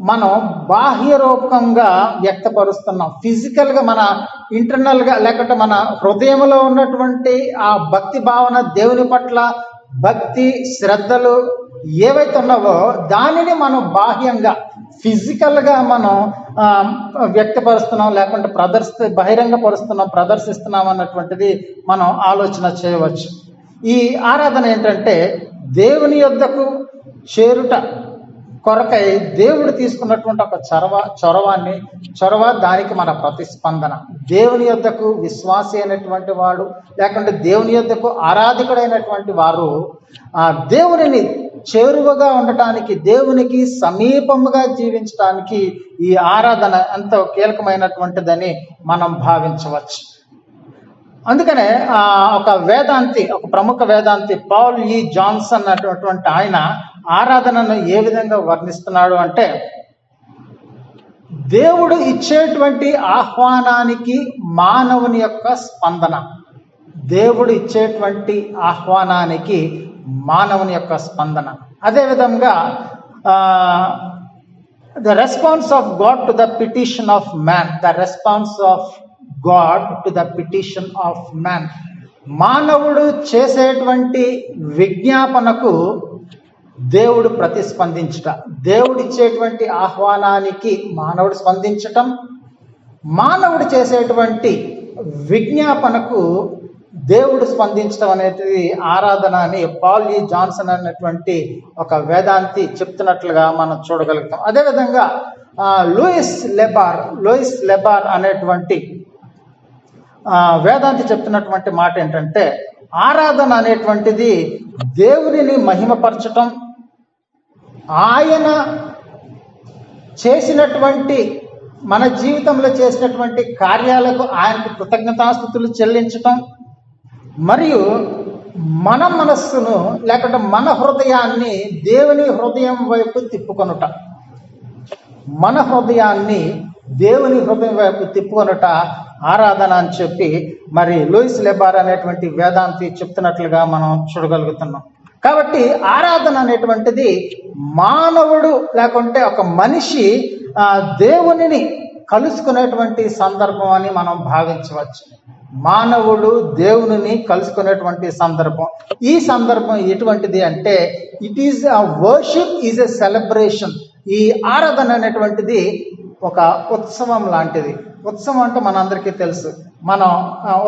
మనం బాహ్య రూపంగా వ్యక్తపరుస్తున్నాం. ఫిజికల్గా మన ఇంటర్నల్గా, లేకపోతే మన హృదయంలో ఉన్నటువంటి ఆ భక్తి భావన, దేవుని పట్ల భక్తి శ్రద్ధలు ఏవైతే ఉన్నావో దానిని మనం బాహ్యంగా ఫిజికల్గా మనం వ్యక్తపరుస్తున్నాం, లేకుంటే ప్రదర్శిస్తున్నాం అన్నటువంటిది మనం ఆలోచన చేయవచ్చు. ఈ ఆరాధన ఏంటంటే, దేవుని యొద్దకు చేరుట కొరకై దేవుడు తీసుకున్నటువంటి ఒక చొరవ, దానికి మన ప్రతిస్పందన. దేవుని యొద్దకు విశ్వాసి అయినటువంటి వాడు, లేకుంటే దేవుని యొద్దకు ఆరాధకుడైనటువంటి వారు దేవునిని చేరువగా ఉండటానికి, దేవునికి సమీపముగా జీవించడానికి ఈ ఆరాధన ఎంతో కీలకమైనటువంటిదని మనం భావించవచ్చు. అందుకనే ఒక ప్రముఖ వేదాంతి పాల్ ఈ జాన్సన్ అన్నటువంటి ఆయన ఆరాధనను ఏ విధంగా వర్ణిస్తున్నాడు అంటే, దేవుడు ఇచ్చేటువంటి ఆహ్వానానికి మానవుని యొక్క స్పందన. దేవుడు ఇచ్చేటువంటి ఆహ్వానానికి మానవుని యొక్క స్పందన. అదేవిధంగా the response of God to the petition of man. మానవుడు చేసేటువంటి విజ్ఞాపనకు దేవుడు ప్రతిస్పందించుట, దేవుడిచ్చేటువంటి ఆహ్వానానికి మానవుడు స్పందించటం, మానవుడు చేసేటువంటి విజ్ఞాపనకు దేవుడు స్పందించడం అనేది ఆరాధన అని పాల్ ఈ జాన్సన్ అనేటువంటి ఒక వేదాంతి చెప్తున్నట్లుగా మనం చూడగలుగుతాం. అదేవిధంగా లూయిస్ లెబార్ అనేటువంటి వేదాంతి చెప్తున్నటువంటి మాట ఏంటంటే, ఆరాధన అనేటువంటిది దేవునిని మహిమపరచటం, ఆయన చేసినటువంటి మన జీవితంలో చేసినటువంటి కార్యాలకు ఆయనకు కృతజ్ఞతాస్తుతులు చెల్లించటం, మరియు మన మనస్సును లేకుంటే మన హృదయాన్ని దేవుని హృదయం వైపు తిప్పుకొనుట. మన హృదయాన్ని దేవుని హృదయం వైపు తిప్పుకొనుట ఆరాధన అని చెప్పి మరి లూయిస్ లెబార్ అనేటువంటి వేదాంతి చెప్తున్నట్లుగా మనం చూడగలుగుతున్నాం. కాబట్టి ఆరాధన అనేటువంటిది మానవుడు లేకుంటే ఒక మనిషి దేవునిని కలుసుకునేటువంటి సందర్భం అని మనం భావించవచ్చు. మానవుడు దేవునిని కలుసుకునేటువంటి సందర్భం. ఈ సందర్భం ఎటువంటిది అంటే it is worship is a celebration. ఈ ఆరాధన అనేటువంటిది ఒక ఉత్సవం లాంటిది. ఉత్సవం అంటే మనందరికీ తెలుసు. మనం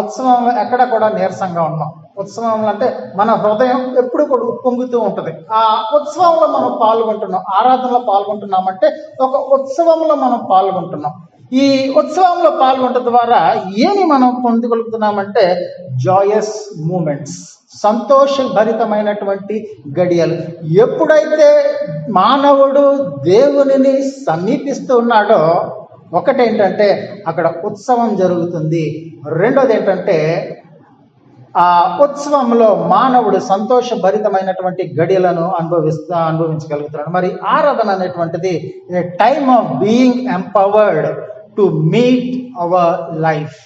ఉత్సవంలో ఎక్కడ కూడా నీరసంగా ఉన్నాం. ఉత్సవంలో అంటే మన హృదయం ఎప్పుడు కూడా ఉప్పొంగుతూ ఉంటుంది. ఆ ఉత్సవంలో మనం పాల్గొంటున్నాం, ఆరాధనలో పాల్గొంటున్నామంటే ఒక ఉత్సవంలో మనం పాల్గొంటున్నాం. ఈ ఉత్సవంలో పాల్గొనడం ద్వారా ఏమి మనం పొందగలుగుతున్నామంటే జాయస్ మూమెంట్స్, సంతోషభరితమైనటువంటి గడియలు. ఎప్పుడైతే మానవుడు దేవునిని సమీపిస్తూ ఉన్నాడో ఒకటేంటంటే అక్కడ ఉత్సవం జరుగుతుంది. రెండోది ఏంటంటే ఆ ఉత్సవంలో మానవుడు సంతోషభరితమైనటువంటి గడియలను అనుభవించగలుగుతున్నాడు. మరి ఆరాధన అనేటువంటిది a time of being empowered to meet our life.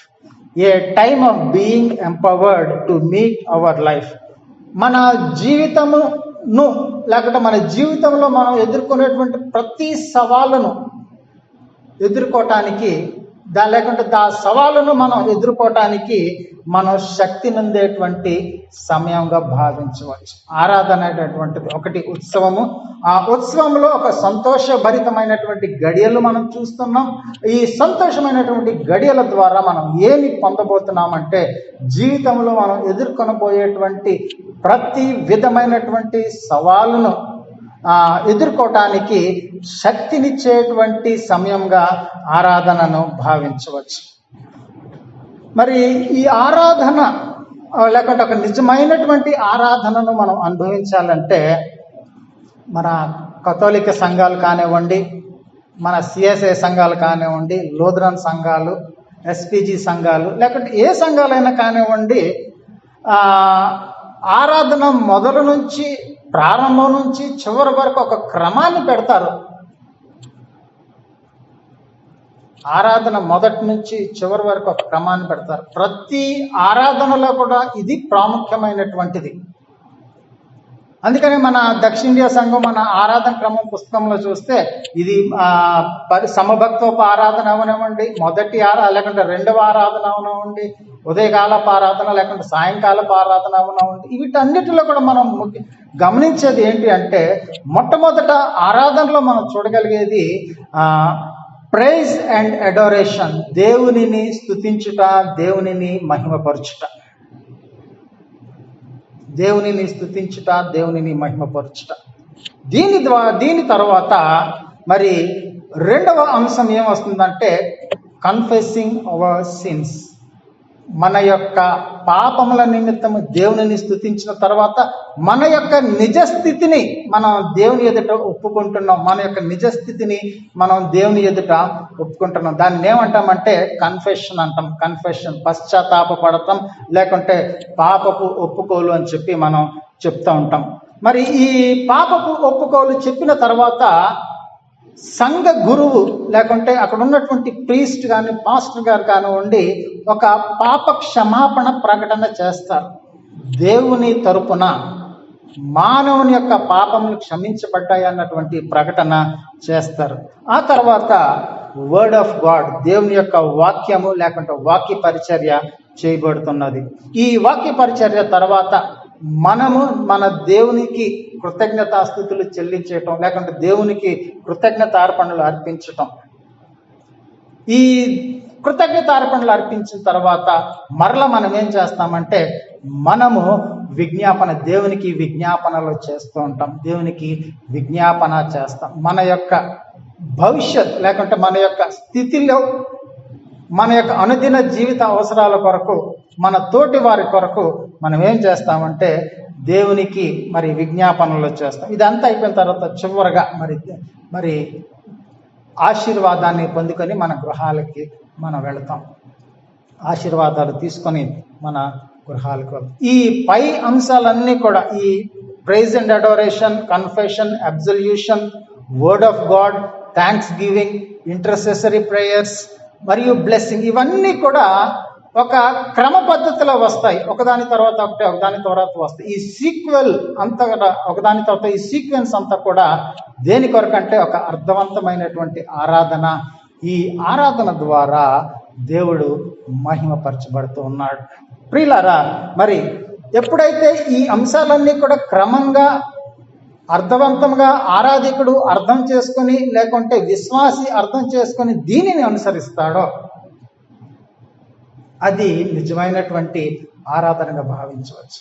A time of being empowered to meet our life. మన జీవితమును లేకపోతే మన జీవితంలో మనం ఎదుర్కొనేటువంటి ప్రతి సవాళ్ళను ఎదుర్కోవటానికి లేకుంటే ఆ సవాళ్ళను మనం ఎదుర్కోవటానికి మనం శక్తి పొందేటువంటి సమయంగా భావించవచ్చు. ఆరాధన అనేటువంటిది ఒకటి ఉత్సవము. ఆ ఉత్సవంలో ఒక సంతోషభరితమైనటువంటి గడియలు మనం చూస్తున్నాం. ఈ సంతోషమైనటువంటి గడియల ద్వారా మనం ఏమి పొందబోతున్నామంటే జీవితంలో మనం ఎదుర్కొనబోయేటువంటి ప్రతి విధమైనటువంటి సవాలును ఎదుర్కోవటానికి శక్తినిచ్చేటువంటి సమయంగా ఆరాధనను భావించవచ్చు. మరి ఈ ఆరాధన లేకుంటే ఒక నిజమైనటువంటి ఆరాధనను మనం అనుభవించాలంటే మన కథోలిక సంఘాలు కానివ్వండి, మన సిఎస్ఐ సంఘాలు కానివ్వండి, లూథరన్ సంఘాలు, ఎస్పీజీ సంఘాలు, లేకుంటే ఏ సంఘాలైనా కానివ్వండి, ఆరాధన మొదలు నుంచి ప్రారంభం నుంచి చివరి వరకు ఒక క్రమాన్ని పెడతారు. ఆరాధన మొదటి నుంచి చివరి వరకు ఒక క్రమాన్ని పెడతారు. ప్రతి ఆరాధనలో కూడా ఇది ప్రాముఖ్యమైనటువంటిది. అందుకని మన దక్షిణ ఇండియా సంఘం మన ఆరాధన క్రమం పుస్తకంలో చూస్తే ఇది సమభక్తోప ఆరాధన అవనివ్వండి, మొదటి లేకుంటే రెండవ ఆరాధన అవనివ్వండి, ఉదయకాలపు ఆరాధన లేకుంటే సాయంకాలపు ఆరాధన అవనివ్వండి, వీటన్నిటిలో కూడా మనం గమనించేది ఏంటి అంటే మొట్టమొదట ఆరాధనలో మనం చూడగలిగేది ప్రైజ్ అండ్ అడోరేషన్, దేవునిని స్తుతించుట, దేవునిని మహిమపరచుట. దేవునిని స్తుతించుట, దేవునిని మహిమపరచుట. దీని తర్వాత మరి రెండవ అంశం ఏమొస్తుందంటే కన్ఫెసింగ్ అవర్ సిన్స్. మన యొక్క పాపముల నిమిత్తము దేవునిని స్తుతించిన తర్వాత మన యొక్క నిజస్థితిని మనం దేవుని ఎదుట ఒప్పుకుంటున్నాం. మన యొక్క నిజస్థితిని మనం దేవుని ఎదుట ఒప్పుకుంటున్నాం. దాన్ని ఏమంటామంటే కన్ఫెషన్ అంటాం. కన్ఫెషన్, పశ్చాత్తాపడటం, లేకుంటే పాపపు ఒప్పుకోలు అని చెప్పి మనం చెప్తూ ఉంటాం. మరి ఈ పాపపు ఒప్పుకోలు చెప్పిన తర్వాత సంఘ గురువు లేకుంటే అక్కడ ఉన్నటువంటి ప్రీస్ట్ కానీ పాస్టర్ గారు కానివ్వండి ఒక పాప క్షమాపణ ప్రకటన చేస్తారు. దేవుని తరపున మానవుని యొక్క పాపములు క్షమించబడ్డాయి అన్నటువంటి ప్రకటన చేస్తారు. ఆ తర్వాత వర్డ్ ఆఫ్ గాడ్, దేవుని యొక్క వాక్యము లేకుంటే వాక్య పరిచర్య చేయబడుతున్నది. ఈ వాక్య పరిచర్య తర్వాత మనము మన దేవునికి కృతజ్ఞతాస్తుతులు చెల్లించటం లేకుంటే దేవునికి కృతజ్ఞతార్పణలు అర్పించటం. ఈ కృతజ్ఞతార్పణలు అర్పించిన తర్వాత మరలా మనం ఏం చేస్తామంటే మనము విజ్ఞాపన, దేవునికి విజ్ఞాపనలు చేస్తూ ఉంటాం. దేవునికి విజ్ఞాపన చేస్తాం. మన యొక్క భవిష్యత్ లేకుంటే మన యొక్క స్థితిలో మన యొక్క అనుదిన జీవిత అవసరాల కొరకు, మన తోటి వారి కొరకు మనం ఏం చేస్తామంటే దేవునికి మరి విజ్ఞాపనలు చేస్తాం. ఇదంతా అయిపోయిన తర్వాత చివరగా మరి ఆశీర్వాదాన్ని పొందుకొని మన గృహాలకి మనం వెళతాం. ఆశీర్వాదాలు తీసుకొని మన గృహాలకు వెళ్తాం. ఈ పై అంశాలన్నీ కూడా ఈ praise and adoration, confession, absolution, word of God, thanksgiving, intercessory prayers మరియు బ్లెస్సింగ్, ఇవన్నీ కూడా ఒక క్రమ పద్ధతిలో వస్తాయి. ఒకదాని తర్వాత ఒకటే, ఒకదాని తర్వాత వస్తాయి. ఈ సీక్వెల్ అంతా కూడా ఒకదాని తర్వాత ఈ సీక్వెన్స్ అంతా కూడా దేని కొరకంటే ఒక అర్థవంతమైనటువంటి ఆరాధన. ఈ ఆరాధన ద్వారా దేవుడు మహిమపరచబడుతూ ఉన్నాడు. ప్రియులారా, మరి ఎప్పుడైతే ఈ అంశాలన్నీ కూడా క్రమంగా అర్థవంతంగా ఆరాధికుడు అర్థం చేసుకొని, లేకుంటే విశ్వాసి అర్థం చేసుకొని దీనిని అనుసరిస్తాడో అది నిజమైనటువంటి ఆరాధనగా భావించవచ్చు.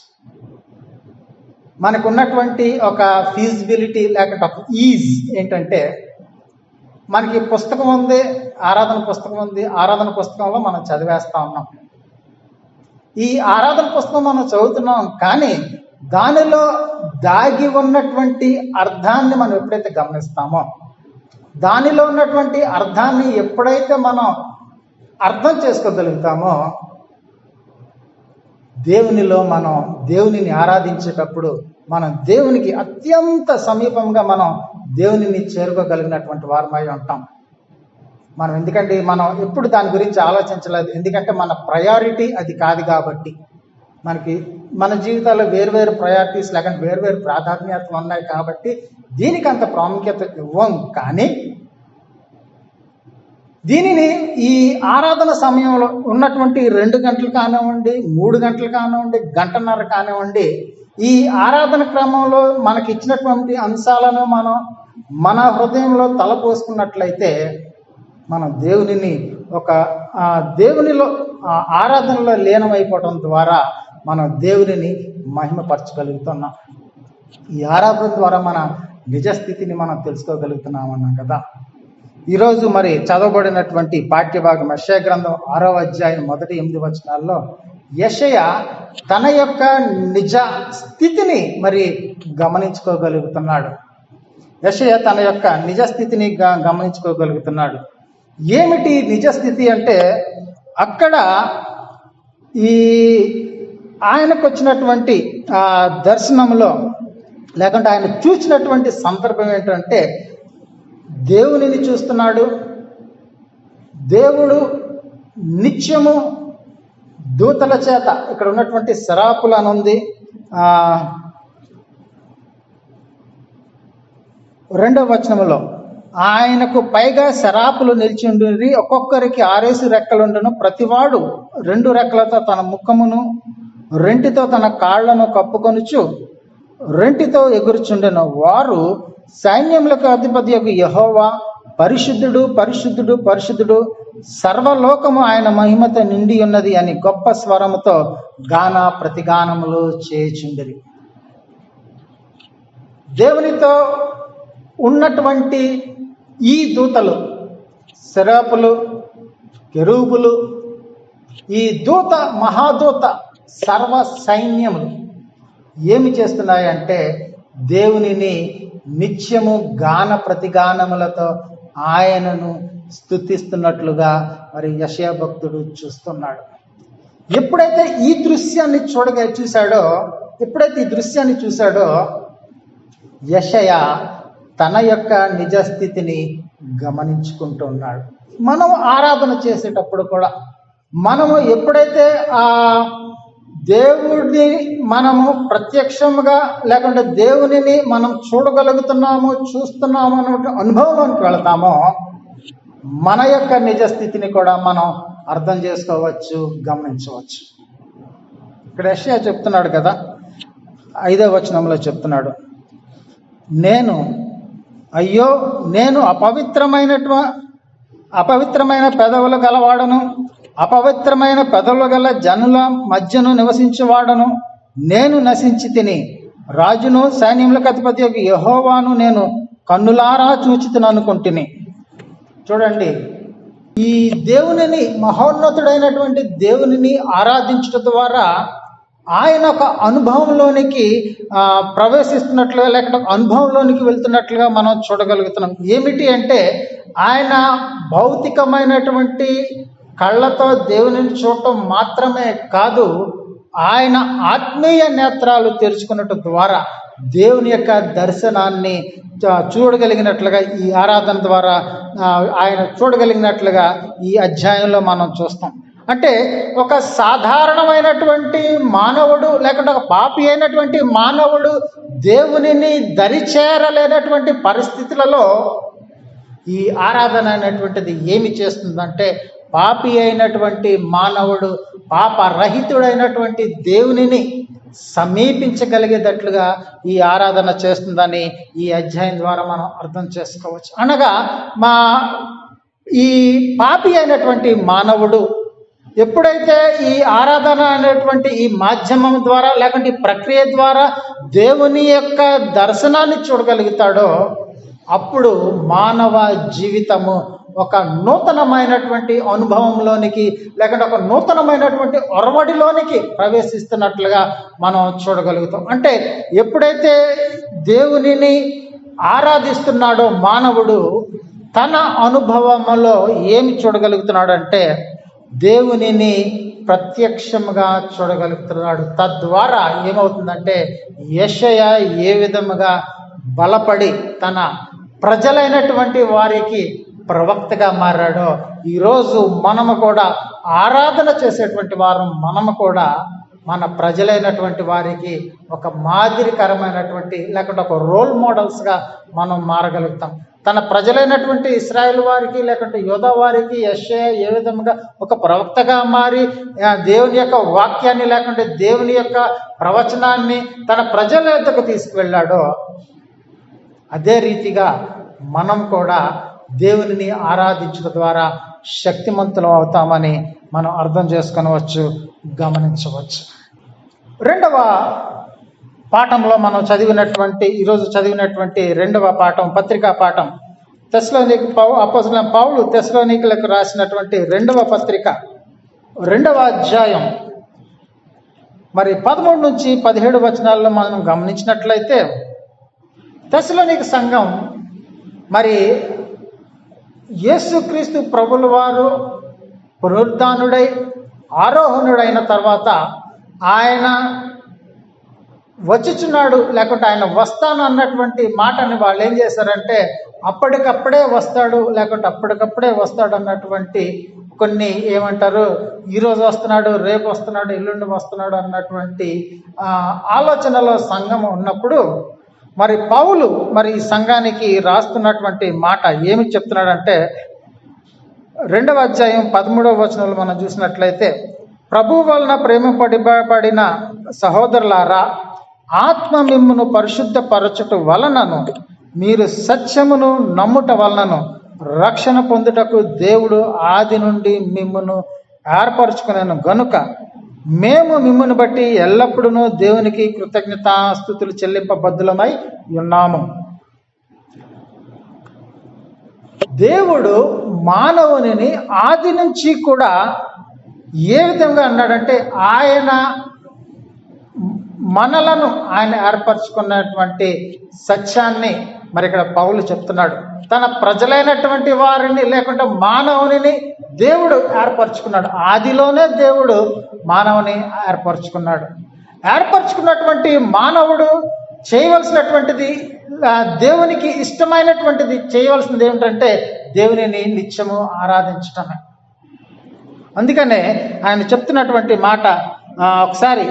మనకున్నటువంటి ఒక ఫీజిబిలిటీ లేకుంటే ఒక ఈజ్ ఏంటంటే, మనకి పుస్తకం ఉంది, ఆరాధన పుస్తకం ఉంది, ఆరాధన పుస్తకంలో మనం చదివేస్తా ఉన్నాం. ఈ ఆరాధన పుస్తకం మనం చదువుతున్నాం, కానీ దానిలో దాగి ఉన్నటువంటి అర్థాన్ని మనం ఎప్పుడైతే గమనిస్తామో, దానిలో ఉన్నటువంటి అర్థాన్ని ఎప్పుడైతే మనం అర్థం చేసుకోగలుగుతామో, దేవునిలో మనం దేవునిని ఆరాధించేటప్పుడు మనం దేవునికి అత్యంత సమీపంగా మనం దేవునిని చేరుకోగలిగినటువంటి వారమై ఉంటాం. మనం ఎందుకంటే మనం ఎప్పుడు దాని గురించి ఆలోచించలేదు, ఎందుకంటే మన ప్రయారిటీ అది కాదు కాబట్టి. మనకి మన జీవితాల్లో వేరువేరు ప్రయారిటీస్ లేకుంటే వేరువేరు ప్రాధాన్యతలు ఉన్నాయి కాబట్టి దీనికి అంత ప్రాముఖ్యత ఇవ్వం. కానీ దీనిని ఈ ఆరాధన సమయంలో ఉన్నటువంటి 2 గంటలు కానివ్వండి, 3 గంటలు కానివ్వండి, గంటన్నర కానివ్వండి, ఈ ఆరాధన క్రమంలో మనకి ఇచ్చినటువంటి అంశాలను మనం మన హృదయంలో తలపోసుకున్నట్లయితే మనం దేవునిని దేవునిలో ఆరాధనలో లీనమైపోవడం ద్వారా మనం దేవునిని మహిమపరచగలుగుతున్నాం. ఈ ఆరాధన ద్వారా మన నిజస్థితిని మనం తెలుసుకోగలుగుతున్నామన్నాం కదా. ఈరోజు మరి చదవబడినటువంటి పాఠ్యభాగం యెషయా గ్రంథం 6వ అధ్యాయం 1-8 వచనాల్లో యెషయా తన యొక్క నిజ స్థితిని మరి గమనించుకోగలుగుతున్నాడు. యెషయా తన యొక్క నిజ స్థితిని గమనించుకోగలుగుతున్నాడు. ఏమిటి నిజస్థితి అంటే, అక్కడ ఈ ఆయనకు వచ్చినటువంటి దర్శనంలో లేకుంటే ఆయన చూసినటువంటి సందర్భం ఏంటంటే, దేవునిని చూస్తున్నాడు. దేవుడు నిత్యము దూతల చేత, ఇక్కడ ఉన్నటువంటి శరాపులు అని ఉంది, 2వ వచనంలో, ఆయనకు పైగా శరాపులు నిలిచి ఉండి ఒక్కొక్కరికి 6 రెక్కలుండును, ప్రతివాడు 2 రెక్కలతో తన ముఖమును, రెంటితో తన కాళ్లను కప్పుకొనుచు రెంటితో ఎగురుచుండెను. వారు సైన్యములకు అధిపతి యొక్క యెహోవా పరిశుద్ధుడు పరిశుద్ధుడు పరిశుద్ధుడు, సర్వలోకము ఆయన మహిమతో నిండి ఉన్నది అని గొప్ప స్వరముతో గాన ప్రతిగానములు చేయుచుండిరి. దేవునితో ఉన్నటువంటి ఈ దూతలు, శరాపులు, కెరూబులు, ఈ దూత మహాదూత సర్వ సైన్యములు ఏమి చేస్తున్నాయంటే దేవునిని నిత్యము గాన ప్రతిగానములతో ఆయనను స్తుతిస్తున్నట్లుగా మరి యెషయా భక్తుడు చూస్తున్నాడు. ఎప్పుడైతే ఈ దృశ్యాన్ని చూశాడో యెషయా తన యొక్క నిజస్థితిని గమనించుకుంటున్నాడు. మనం ఆరాధన చేసేటప్పుడు కూడా మనము ఎప్పుడైతే ఆ దేవుడిని మనము ప్రత్యక్షంగా లేకుంటే దేవునిని మనం చూస్తున్నాము అనే అనుభవంలోకి వెళతామో మన యొక్క నిజస్థితిని కూడా మనం అర్థం చేసుకోవచ్చు, గమనించవచ్చు. ఇక్కడ యెషయా చెప్తున్నాడు కదా, 5వ వచనంలో చెప్తున్నాడు, నేను అపవిత్రమైన పెదవులు గలవాడను, అపవిత్రమైన పెదవులు గల జనుల మధ్యను నివసించేవాడను, నేను నశించి తిని రాజును సైన్యములకు అధిపతి యొక్క యెహోవాను నేను కన్నులారా చూచితిని అనుకుంటుని. చూడండి, ఈ దేవునిని, మహోన్నతుడైనటువంటి దేవునిని ఆరాధించడం ద్వారా ఆయన ఒక అనుభవంలోనికి ప్రవేశిస్తున్నట్లుగా లేకపోతే అనుభవంలోనికి వెళ్తున్నట్లుగా మనం చూడగలుగుతున్నాం. ఏమిటి అంటే, ఆయన భౌతికమైనటువంటి కళ్ళతో దేవునిని చూడటం మాత్రమే కాదు, ఆయన ఆత్మీయ నేత్రాలు తెరుచుకున్నట్టు ద్వారా దేవుని యొక్క దర్శనాన్ని చూడగలిగినట్లుగా ఈ ఆరాధన ద్వారా ఆయన చూడగలిగినట్లుగా ఈ అధ్యాయంలో మనం చూస్తాం. అంటే ఒక సాధారణమైనటువంటి మానవుడు లేకుంటే ఒక పాపి అయినటువంటి మానవుడు దేవునిని దరిచేరలేనటువంటి పరిస్థితులలో ఈ ఆరాధన అనేటువంటిది ఏమి చేస్తుందంటే పాపి అయినటువంటి మానవుడు పాపరహితుడైనటువంటి దేవునిని సమీపించగలిగేటట్లుగా ఈ ఆరాధన చేస్తుందని ఈ అధ్యాయం ద్వారా మనం అర్థం చేసుకోవచ్చు. అనగా ఈ పాపి అయినటువంటి మానవుడు ఎప్పుడైతే ఈ ఆరాధన అనేటువంటి ఈ మాధ్యమం ద్వారా లేకుంటే ఈ ప్రక్రియ ద్వారా దేవుని యొక్క దర్శనాన్ని చూడగలుగుతాడో అప్పుడు మానవ జీవితము ఒక నూతనమైనటువంటి అనుభవంలోనికి లేకుంటే ఒక నూతనమైనటువంటి ఒరవడిలోనికి ప్రవేశిస్తున్నట్లుగా మనం చూడగలుగుతాం. అంటే ఎప్పుడైతే దేవునిని ఆరాధిస్తున్నాడో మానవుడు తన అనుభవంలో ఏమి చూడగలుగుతున్నాడు అంటే దేవునిని ప్రత్యక్షంగా చూడగలుగుతున్నాడు. తద్వారా ఏమవుతుందంటే యెషయా ఏ విధముగా బలపడి తన ప్రజలైనటువంటి వారికి ప్రవక్తగా మారాడో ఈరోజు మనము కూడా ఆరాధన చేసేటువంటి వారు మనము కూడా మన ప్రజలైనటువంటి వారికి ఒక మాదిరికరమైనటువంటి లేకుంటే ఒక రోల్ మోడల్స్గా మనం మారగలుగుతాం. తన ప్రజలైనటువంటి ఇశ్రాయేలు వారికి లేకుంటే యోధా వారికి యెషయా ఏ విధంగా ఒక ప్రవక్తగా మారి దేవుని యొక్క వాక్యాన్ని లేకుంటే దేవుని యొక్క ప్రవచనాన్ని తన ప్రజల యొద్దకు తీసుకువెళ్ళాడో అదే రీతిగా మనం కూడా దేవునిని ఆరాధించడం ద్వారా శక్తిమంతులం అవుతామని మనం అర్థం చేసుకొనవచ్చు, గమనించవచ్చు. రెండవ పాఠంలో మనం ఈరోజు చదివినటువంటి రెండవ పాఠం, పత్రికా పాఠం అపోస్తలుడైన పౌలు తెస్సలోనికీయులకు రాసినటువంటి రెండవ పత్రిక 2వ అధ్యాయం 13 నుంచి 17 వచనాల్లో మనం గమనించినట్లయితే తెస్సలోనిక సంఘం యేసుక్రీస్తు ప్రభుల వారు పునరుద్ధానుడై ఆరోహణుడైన తర్వాత ఆయన వచ్చుచున్నాడు లేకుంటే ఆయన వస్తాను అన్నటువంటి మాటని వాళ్ళు ఏం చేశారంటే అప్పటికప్పుడే వస్తాడు లేకుంటే అప్పటికప్పుడే వస్తాడు అన్నటువంటి కొన్ని ఏమంటారు ఈరోజు వస్తున్నాడు, రేపు వస్తున్నాడు, ఎల్లుండి వస్తున్నాడు అన్నటువంటి ఆలోచనలో సంఘం ఉన్నప్పుడు పౌలు ఈ సంఘానికి రాస్తున్నటువంటి మాట ఏమి చెప్తున్నాడంటే 2వ అధ్యాయం 13వ వచనంలో మనం చూసినట్లయితే ప్రభువు వలన ప్రేమపడిన సహోదరులారా, ఆత్మ మిమ్మును పరిశుద్ధపరచుట వలనను మీరు సత్యమును నమ్ముట వలనను రక్షణ పొందుటకు దేవుడు ఆది నుండి మిమ్మును ఏర్పరచుకునేను గనుక మేము మిమ్మును బట్టి ఎల్లప్పుడూ దేవునికి కృతజ్ఞతాస్తుతులు చెల్లింపబద్ధులమై ఉన్నాము. దేవుడు మానవుని ఆది నుంచి కూడా ఏ విధంగా అన్నాడంటే మనలను ఆయన ఏర్పరచుకున్నటువంటి సత్యాన్ని ఇక్కడ పౌలు చెప్తున్నాడు. తన ప్రజలైనటువంటి వారిని లేకుంటే మానవుని దేవుడు ఏర్పరచుకున్నాడు. ఆదిలోనే దేవుడు మానవుని ఏర్పరచుకున్నటువంటి మానవుడు చేయవలసినటువంటిది, దేవునికి ఇష్టమైనటువంటిది చేయవలసింది ఏమిటంటే దేవునిని నిత్యము ఆరాధించటమే. అందుకనే ఆయన చెప్తున్నటువంటి మాట ఒకసారి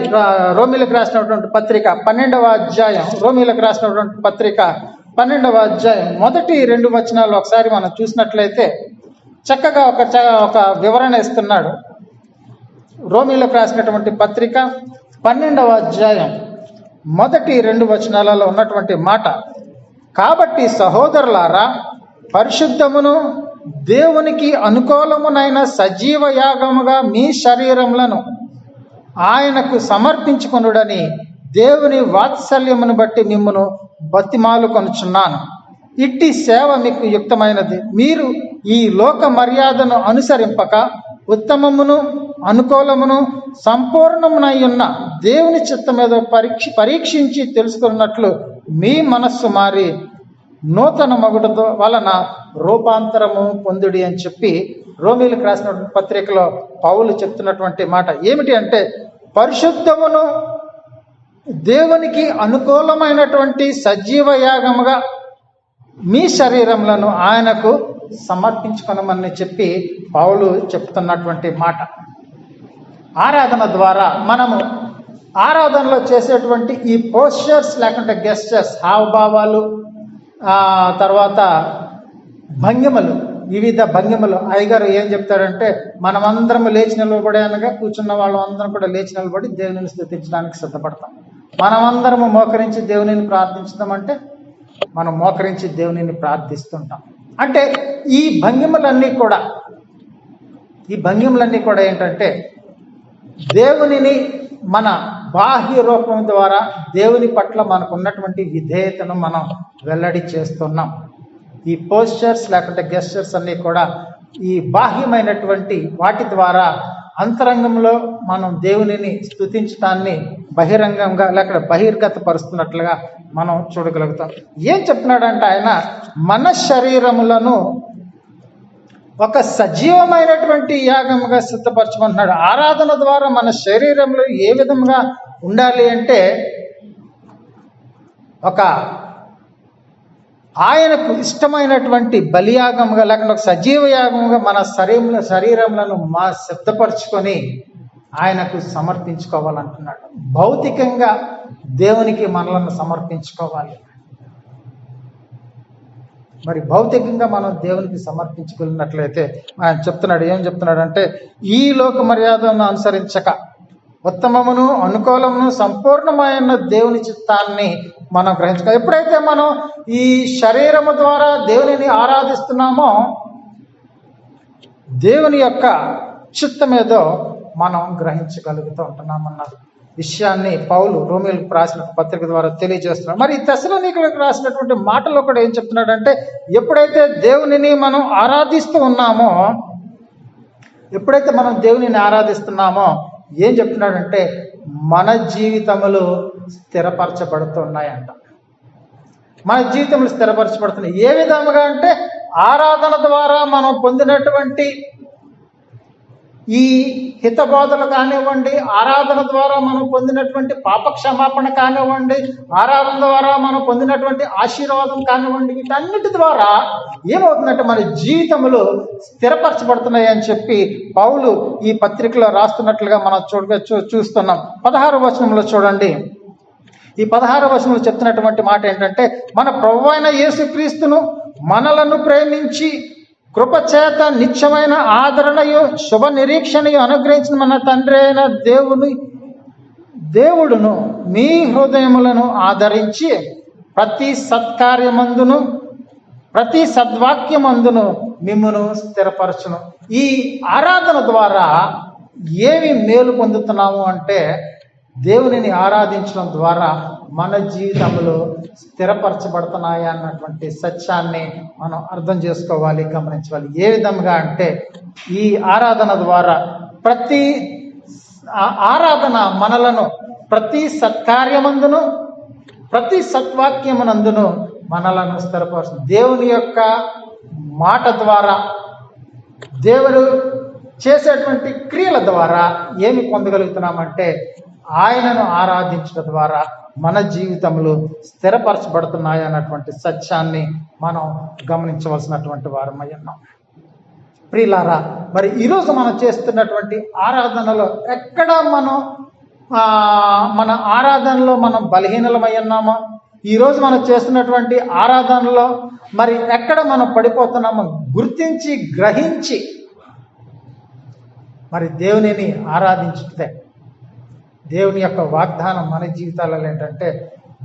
రోమీలకు రాసినటువంటి పత్రిక 12వ అధ్యాయం, రోమీలకు రాసినటువంటి పత్రిక 12వ అధ్యాయం 1-2 వచనాలు ఒకసారి మనం చూసినట్లయితే చక్కగా ఒక వివరణ ఇస్తున్నాడు. రోమీలకు రాసినటువంటి పత్రిక 12వ అధ్యాయం 1-2 వచనాలలో ఉన్నటువంటి మాట, కాబట్టి సహోదరులారా, పరిశుద్ధమును దేవునికి అనుకూలమునైన సజీవ యాగముగా మీ శరీరములను ఆయనకు సమర్పించుకొనుడని దేవుని వాత్సల్యమును బట్టి మిమ్మును బతిమాలు కొనుచున్నాను. ఇట్టి సేవ మీకు యుక్తమైనది. మీరు ఈ లోక మర్యాదను అనుసరింపక ఉత్తమమును అనుకూలమును సంపూర్ణమునై ఉన్న దేవుని చిత్తమేదో పరీక్షించి తెలుసుకున్నట్లు మీ మనస్సు మారి నూతన మగుడు వలన రూపాంతరము పొందుడి అని చెప్పి రోమీలకు రాసినటువంటి పత్రికలో పౌలు చెప్తున్నటువంటి మాట ఏమిటి అంటే, పరిశుద్ధమును దేవునికి అనుకూలమైనటువంటి సజీవ యాగముగా మీ శరీరములను ఆయనకు సమర్పించుకొనమని చెప్పి పౌలు చెప్తున్నటువంటి మాట. ఆరాధన ద్వారా మనము ఆరాధనలో చేసేటువంటి ఈ పోస్చర్స్ లేకుంటే గెస్చర్స్, హావభావాలు, తర్వాత భంగిమలు వివిధ భంగిమలు. అయ్యగారు ఏం చెప్తారంటే, మనమందరం లేచి నిలబడి అనగా కూర్చున్న వాళ్ళందరం కూడా లేచి నిలబడి దేవునిని స్తుతించడానికి సిద్ధపడతాం. మనమందరము మోకరించి దేవునిని ప్రార్థించుదామంటే మనం మోకరించి దేవునిని ప్రార్థిస్తుంటాం. అంటే ఈ భంగిమలన్నీ కూడా ఏంటంటే దేవునిని మన బాహ్య రూపం ద్వారా దేవుని పట్ల మనకు ఉన్నటువంటి విధేయతను మనం వెల్లడి చేస్తున్నాం. ఈ పోస్చర్స్ లేకుంటే గెస్చర్స్ అన్నీ కూడా ఈ బాహ్యమైనటువంటి వాటి ద్వారా అంతరంగంలో మనం దేవునిని స్తుతించడాన్ని బహిరంగంగా లేక బహిర్గత పరుస్తున్నట్లుగా మనం చూడగలుగుతాం. ఏం చెప్తున్నాడంటే ఆయన మన శరీరములను ఒక సజీవమైనటువంటి యాగముగా సిద్ధపరచమంటున్నాడు. ఆరాధన ద్వారా మన శరీరంలో ఏ విధంగా ఉండాలి అంటే ఒక ఆయనకు ఇష్టమైనటువంటి బలియాగముగా లేకుండా ఒక సజీవ యాగముగా మన శరీరములను సిద్ధపరచుకొని ఆయనకు సమర్పించుకోవాలంటున్నాడు. భౌతికంగా దేవునికి మనలను సమర్పించుకోవాలి. మరి భౌతికంగా మనం దేవునికి సమర్పించుకున్నట్లయితే ఆయన చెప్తున్నాడు, ఏం చెప్తున్నాడు అంటే, ఈ లోక మర్యాదను అనుసరించక ఉత్తమమును అనుకూలమును సంపూర్ణమైన దేవుని చిత్తాన్ని మనం గ్రహించుకోవాలి. ఎప్పుడైతే మనం ఈ శరీరము ద్వారా దేవునిని ఆరాధిస్తున్నామో దేవుని యొక్క చిత్తం ఏదో మనం గ్రహించగలుగుతూ ఉంటున్నామన్న విషయాన్ని పౌలు రోమీయులకు రాసిన పత్రిక ద్వారా తెలియజేస్తున్నాడు. మరి తెస్సలోనికీయులకు రాసినటువంటి మాటల్లో కూడా ఏం చెప్తున్నాడంటే, ఎప్పుడైతే దేవునిని మనం ఆరాధిస్తూ ఉన్నామో, ఎప్పుడైతే మనం దేవునిని ఆరాధిస్తున్నామో ఏం చెప్తున్నాడంటే మన జీవితములు స్థిరపరచబడుతున్నాయంట. మన జీవితములు స్థిరపరచబడుతున్నాయి. ఏ విధముగా అంటే ఆరాధన ద్వారా మనం పొందినటువంటి ఈ హితబోధలు కానివ్వండి, ఆరాధన ద్వారా మనం పొందినటువంటి పాపక్షమాపణ కానివ్వండి, ఆరాధన ద్వారా మనం పొందినటువంటి ఆశీర్వాదం కానివ్వండి, వీటన్నిటి ద్వారా ఏమవుతుందంటే మన జీవితములు స్థిరపరచబడుతున్నాయి అని చెప్పి పౌలు ఈ పత్రికలో రాస్తున్నట్లుగా మనం చూస్తున్నాం. 16వ వచనంలో చూడండి. ఈ 16వ వచనంలో చెప్తున్నటువంటి మాట ఏంటంటే, మన ప్రభువైన యేసుక్రీస్తును మనలను ప్రేమించి కృపచేత నిత్యమైన ఆదరణయు శుభ నిరీక్షణయు అనుగ్రహించిన మన తండ్రి అయిన దేవుడును మీ హృదయములను ఆదరించి ప్రతి సత్కార్యమందును ప్రతి సద్వాక్యమందును మిమ్మును స్థిరపరచును. ఈ ఆరాధన ద్వారా ఏమి మేలు పొందుతున్నాము అంటే, దేవునిని ఆరాధించడం ద్వారా మన జీవితంలో స్థిరపరచబడుతున్నాయి అన్నటువంటి సత్యాన్ని మనం అర్థం చేసుకోవాలి, గమనించాలి. ఏ విధంగా అంటే ఈ ఆరాధన ద్వారా ప్రతి ఆరాధన మనలను ప్రతి సత్కార్యమందును ప్రతి సత్వాక్యమునందును మనలను స్థిరపరుస్తుంది. దేవుని యొక్క మాట ద్వారా, దేవుడు చేసేటువంటి క్రియల ద్వారా ఏమి పొందగలుగుతున్నామంటే ఆయనను ఆరాధించడం ద్వారా మన జీవితంలో స్థిరపరచబడుతున్నాయి అన్నటువంటి సత్యాన్ని మనం గమనించవలసినటువంటి వారమై ఉన్నాం. ప్రియులారా, మరి ఈరోజు మనం చేస్తున్నటువంటి ఆరాధనలో ఎక్కడ మన ఆరాధనలో మనం బలహీనలమై ఉన్నామో, ఈరోజు మనం చేస్తున్నటువంటి ఆరాధనలో మరి ఎక్కడ మనం పడిపోతున్నామో గుర్తించి గ్రహించి మరి దేవునిని ఆరాధించుటే దేవుని యొక్క వాగ్దానం మన జీవితాలలో ఏంటంటే,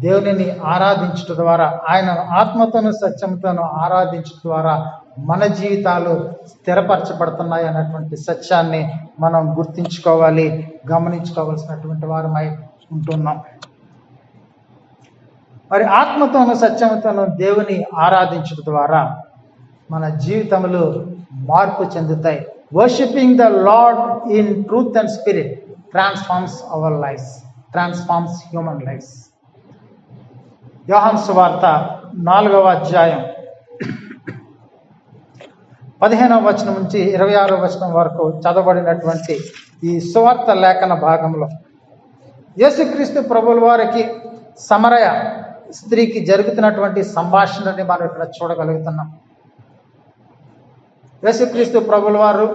దేవునిని ఆరాధించడం ద్వారా, ఆయన ఆత్మతోనూ సత్యంతోనూ ఆరాధించడం ద్వారా మన జీవితాలు స్థిరపరచబడుతున్నాయి అన్నటువంటి సత్యాన్ని మనం గుర్తించుకోవాలి, గమనించుకోవాల్సినటువంటి వారమై ఉంటున్నాం. మరి ఆత్మతోనూ సత్యంతోనూ దేవుని ఆరాధించడం ద్వారా మన జీవితములు మార్పు చెందుతాయి. Worshipping the lord in truth and spirit transforms our lives, transforms human lives. యోహాను సువార్త 4వ అధ్యాయం 15వ వచనం నుంచి 26వ వచనం వరకు చదవబడినటువంటి ఈ సువార్త లేఖన భాగంలో యేసుక్రీస్తు ప్రభుల వారికి సమరయ స్త్రీకి జరుగుతున్నటువంటి సంభాషణని మనం ఇక్కడ చూడగలుగుతున్నాం. యేసుక్రీస్తు ప్రభుల వారు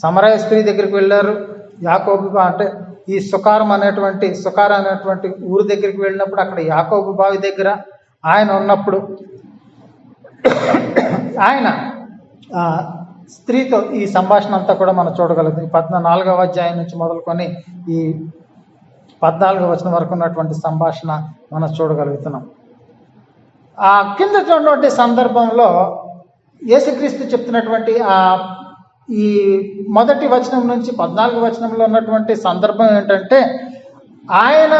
సమరయ స్త్రీ దగ్గరికి వెళ్ళారు. యాకోబు అంటే ఈ సుకార అనేటువంటి ఊరు దగ్గరికి వెళ్ళినప్పుడు అక్కడ యాకోబు బావి దగ్గర ఆయన ఉన్నప్పుడు ఆయన స్త్రీతో ఈ సంభాషణ అంతా కూడా మనం చూడగలుగుతాం. 14వ అధ్యాయం నుంచి మొదలుకొని ఈ 14వ వచనం వరకు ఉన్నటువంటి సంభాషణ మనం చూడగలుగుతున్నాం. ఆ కింద ఉన్నటువంటి సందర్భంలో యేసుక్రీస్తు చెప్తున్నటువంటి ఈ మొదటి వచనం నుంచి 14వ వచనంలో ఉన్నటువంటి సందర్భం ఏంటంటే, ఆయన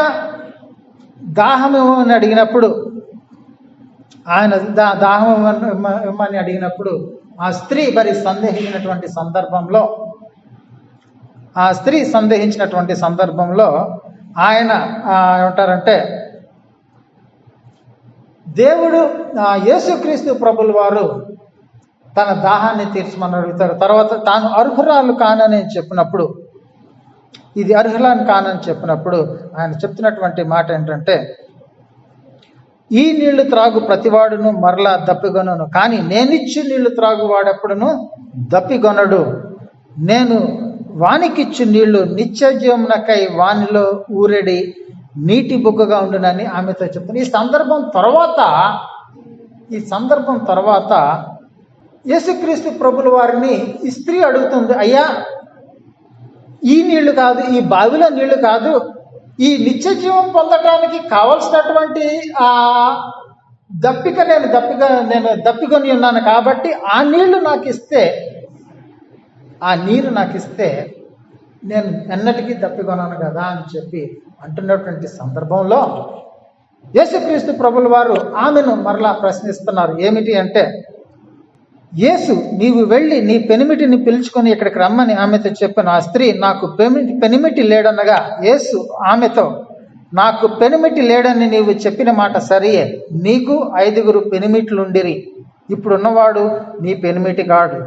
దాహము అని అడిగినప్పుడు, ఆయన దాహం ఇమ్మని అడిగినప్పుడు ఆ స్త్రీ సందేహించినటువంటి సందర్భంలో ఆయన ఏమంటారంటే, దేవుడు యేసుక్రీస్తు ప్రభుల వారు తన దాహాన్ని తీర్చమని అడుగుతారు. తర్వాత తాను అర్హురాలు కానని చెప్పినప్పుడు, ఇది అర్హురాలు కానని చెప్పినప్పుడు ఆయన చెప్తున్నటువంటి మాట ఏంటంటే, ఈ నీళ్లు త్రాగు ప్రతివాడును మరలా దప్పిగొనను, కానీ నేనిచ్చు నీళ్లు త్రాగు వాడెప్పుడును దప్పిగొనడు. నేను వానికిచ్చు నీళ్లు నిత్య జీవమునకై వానిలో ఊరెడి నీటి బుగ్గగా ఉండునని ఆమెతో చెప్తాను. ఈ సందర్భం తర్వాత యేసుక్రీస్తు ప్రభుల వారిని ఈ స్త్రీ అడుగుతుంది, అయ్యా ఈ నీళ్లు కాదు, ఈ బావిలో నీళ్లు కాదు, ఈ నిత్య జీవం పొందడానికి కావలసినటువంటి నేను దప్పికొని ఉన్నాను కాబట్టి ఆ నీళ్లు నాకు ఇస్తే, ఆ నీరు నాకు ఇస్తే నేను ఎన్నటికీ దప్పికొన్నాను కదా అని చెప్పి అంటున్నటువంటి సందర్భంలో యేసుక్రీస్తు ప్రభుల వారు ఆమెను మరలా ప్రశ్నిస్తున్నారు. ఏమిటి అంటే, యేసు నీవు వెళ్ళి నీ పెనిమిటిని పిలుచుకొని ఇక్కడికి రమ్మని ఆమెతో చెప్పాను. ఆ స్త్రీ నాకు పెనిమిటి లేడనగా యేసు ఆమెతో, నాకు పెనిమిటి లేడని నీవు చెప్పిన మాట సరియే, నీకు 5 పెనిమిట్లుండిరి, ఇప్పుడున్నవాడు నీ పెనిమిటి కాడు.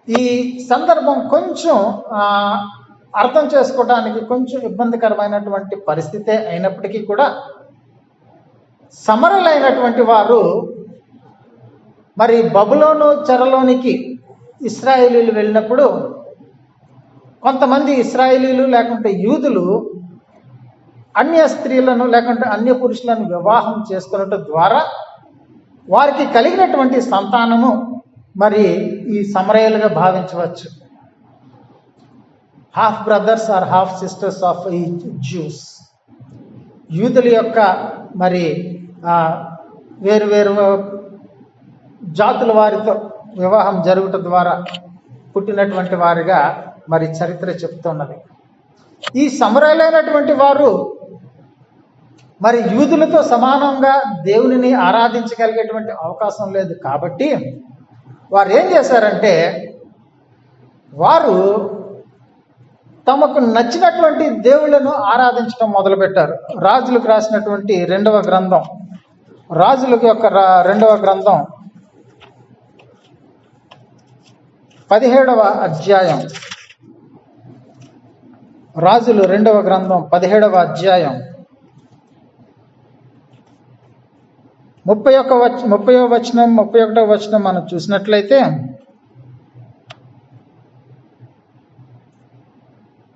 ఈ సందర్భం కొంచెం అర్థం చేసుకోవడానికి కొంచెం ఇబ్బందికరమైనటువంటి పరిస్థితే అయినప్పటికీ కూడా, సమరలైనటువంటి వారు బబులోను చెరలోనికి ఇశ్రాయేలీలు వెళ్ళినప్పుడు కొంతమంది ఇశ్రాయేలీలు లేకుంటే యూదులు అన్య స్త్రీలను లేకుంటే అన్య పురుషులను వివాహం చేసుకున్నట్టు ద్వారా వారికి కలిగినటువంటి సంతానము ఈ సమరయులుగా భావించవచ్చు. Half brothers or half sisters of ఈ జ్యూస్. యూదుల యొక్క వేరు వేరు జాతుల వారితో వివాహం జరుగుట ద్వారా పుట్టినటువంటి వారిగా చరిత్ర చెప్తున్నది. ఈ సమరయులైనటువంటి వారు యూదులతో సమానంగా దేవునిని ఆరాధించగలిగేటువంటి అవకాశం లేదు కాబట్టి వారు ఏం చేశారంటే, వారు తమకు నచ్చినటువంటి దేవుళ్ళను ఆరాధించడం మొదలుపెట్టారు. రాజులకు రాసినటువంటి 2వ గ్రంథం, రాజుల యొక్క 2వ గ్రంథం 17వ అధ్యాయం, రాజులు 2వ గ్రంథం 17వ అధ్యాయం 30వ వచనం 31వ వచనం మనం చూసినట్లయితే,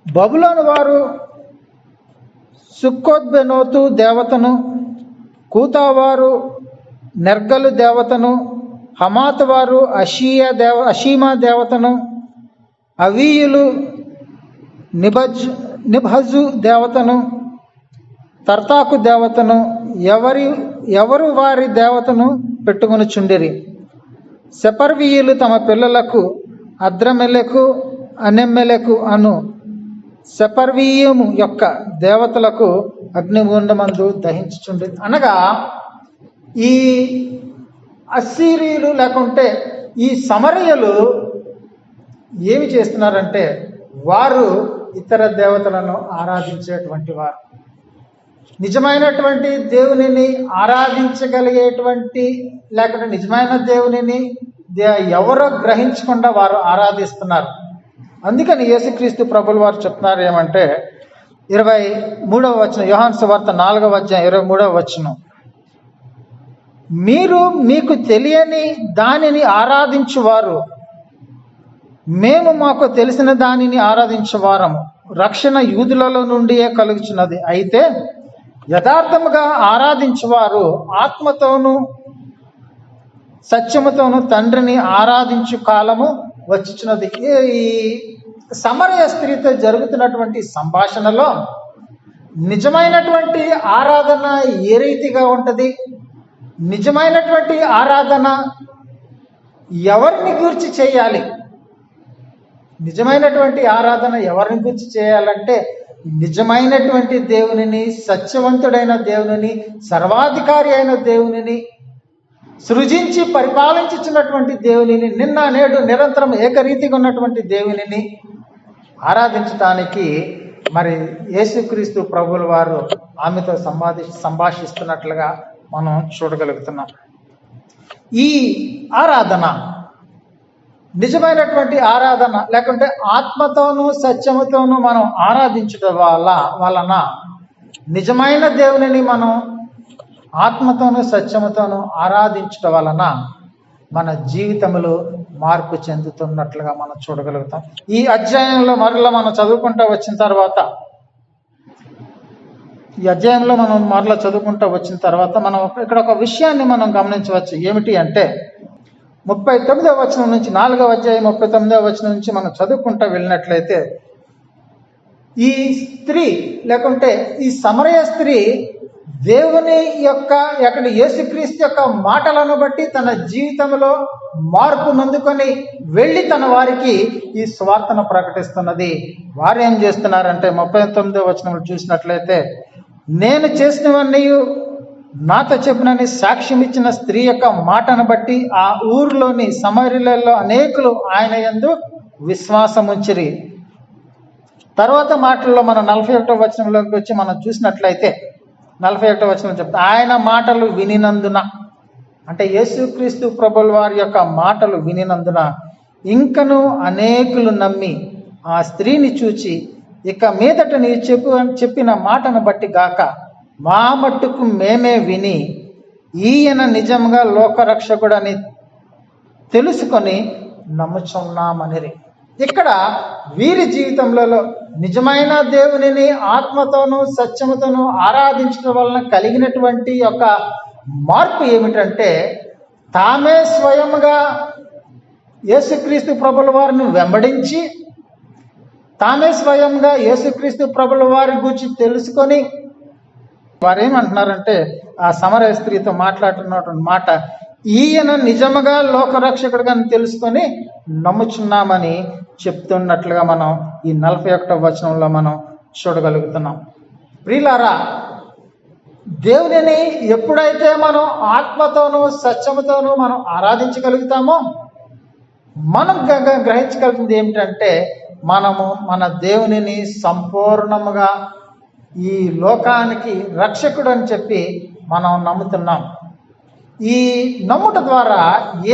బబులోను వారు సుక్కోత్బెనోతు దేవతను, కూతావారు నెర్గలు దేవతను, హమాత్ వారు అషీమా దేవతను, అవీయులు నిభజు దేవతను, తర్తాకు దేవతను, ఎవరు వారి దేవతను పెట్టుకుని చుండిరి. సెపర్వీయులు తమ పిల్లలకు అద్రమెలకు అనెమ్మెలకు అను సెపర్వీయము యొక్క దేవతలకు అగ్నిగుండమందు దహించుచుండి. అనగా ఈ అస్సీరీయులు లేకుంటే ఈ సమరయులు ఏమి చేస్తున్నారంటే, వారు ఇతర దేవతలను ఆరాధించేటువంటి వారు. నిజమైనటువంటి దేవునిని ఆరాధించగలిగేటువంటి లేకుంటే నిజమైన దేవునిని ఎవరో గ్రహించకుండా వారు ఆరాధిస్తున్నారు. అందుకని యేసుక్రీస్తు ప్రభుల వారు చెప్తున్నారు ఏమంటే, 23వ వచనం, యోహాను సువార్త 4వ అధ్యాయం 23వ వచనం, మీరు మీకు తెలియని దానిని ఆరాధించువారు, మేము మాకు తెలిసిన దానిని ఆరాధించువారము. రక్షణ యూదులలో నుండియే కలుగుచున్నది. అయితే యథార్థముగా ఆరాధించువారు ఆత్మతోనూ సత్యముతోను తండ్రిని ఆరాధించు కాలము వచ్చుచున్నది. ఈ సమరయ స్త్రీతో జరుగుతున్నటువంటి సంభాషణలో నిజమైనటువంటి ఆరాధన ఏ రీతిగా ఉంటుంది, నిజమైనటువంటి ఆరాధన ఎవరిని గురించి చేయాలి, నిజమైనటువంటి ఆరాధన ఎవరిని గురించి చేయాలంటే నిజమైనటువంటి దేవునిని, సత్యవంతుడైన దేవునిని, సర్వాధికారి అయిన దేవునిని, సృజించి పరిపాలించుచున్నటువంటి దేవునిని, నిన్న నేడు నిరంతరం ఏకరీతిగా ఉన్నటువంటి దేవునిని ఆరాధించడానికి మరి యేసుక్రీస్తు ప్రభువుల వారు ఆమెతో సంభాషిస్తున్నట్లుగా మనం చూడగలుగుతున్నాం. ఈ ఆరాధన నిజమైనటువంటి ఆరాధన, లేకుంటే ఆత్మతోనూ సత్యముతోనూ మనం ఆరాధించడం వలన నిజమైన దేవునిని మనం ఆత్మతోనూ సత్యముతోనూ ఆరాధించడం వలన మన జీవితంలో మార్పు చెందుతున్నట్లుగా మనం చూడగలుగుతాం. ఈ అధ్యాయంలో మరలా మనం చదువుకుంటూ వచ్చిన తర్వాత మనం ఇక్కడ ఒక విషయాన్ని మనం గమనించవచ్చు. ఏమిటి అంటే 39వ వచనం నుంచి 4వ అధ్యాయం 39వ వచనం నుంచి మనం చదువుకుంటూ వెళ్ళినట్లయితే ఈ స్త్రీ లేకుంటే ఈ సమరయ స్త్రీ దేవుని యొక్క యేసుక్రీస్తు యొక్క మాటలను బట్టి తన జీవితంలో మార్పు నొందుకొని వెళ్ళి తన వారికి ఈ సువార్తను ప్రకటిస్తున్నది. వారు ఏం చేస్తున్నారంటే 39వ వచనంలో చూసినట్లయితే, నేను చేసినవన్నీ నాతో చెప్పినని సాక్ష్యం ఇచ్చిన స్త్రీ యొక్క మాటను బట్టి ఆ ఊరిలోని సమరయులలో అనేకులు ఆయన యందు విశ్వాసం ఉంచిరి. తర్వాత మాటల్లో మనం 41వ వచనంలోకి వచ్చి మనం చూసినట్లయితే 41వ వచనం చెప్తా, ఆయన మాటలు వినినందున, అంటే యేసుక్రీస్తు ప్రభుల వారి యొక్క మాటలు వినినందున ఇంకను అనేకులు నమ్మి ఆ స్త్రీని చూచి, ఇక మీదట నీ చెప్పిన మాటను బట్టి గాక మా మట్టుకు మేమే విని ఈయన నిజంగా లోకరక్షకుడని తెలుసుకొని నమ్ముచున్నామనిరి. ఇక్కడ వీరి జీవితంలో నిజమైన దేవునిని ఆత్మతోనూ సత్యముతోనూ ఆరాధించడం వలన కలిగినటువంటి ఒక మార్పు ఏమిటంటే, తామే స్వయముగా యేసుక్రీస్తు ప్రభుల వారిని వెంబడించి, తామే స్వయంగా యేసుక్రీస్తు ప్రభుల వారి గురించి తెలుసుకొని, వారు ఏమంటున్నారంటే ఆ సమరయ స్త్రీతో మాట్లాడుతున్నటువంటి మాట, ఈయన నిజముగా లోకరక్షకుడుగా తెలుసుకొని నమ్ముచున్నామని చెప్తున్నట్లుగా మనం ఈ 41వ వచనంలో మనం చూడగలుగుతున్నాం. ప్రియులారా, దేవునిని ఎప్పుడైతే మనం ఆత్మతోనూ సత్యముతోనూ మనం ఆరాధించగలుగుతామో మనం గ్రహించగలుగుతుంది ఏమిటంటే, మనము మన దేవునిని సంపూర్ణముగా ఈ లోకానికి రక్షకుడు అని చెప్పి మనం నమ్ముతున్నాం. ఈ నమ్ముట ద్వారా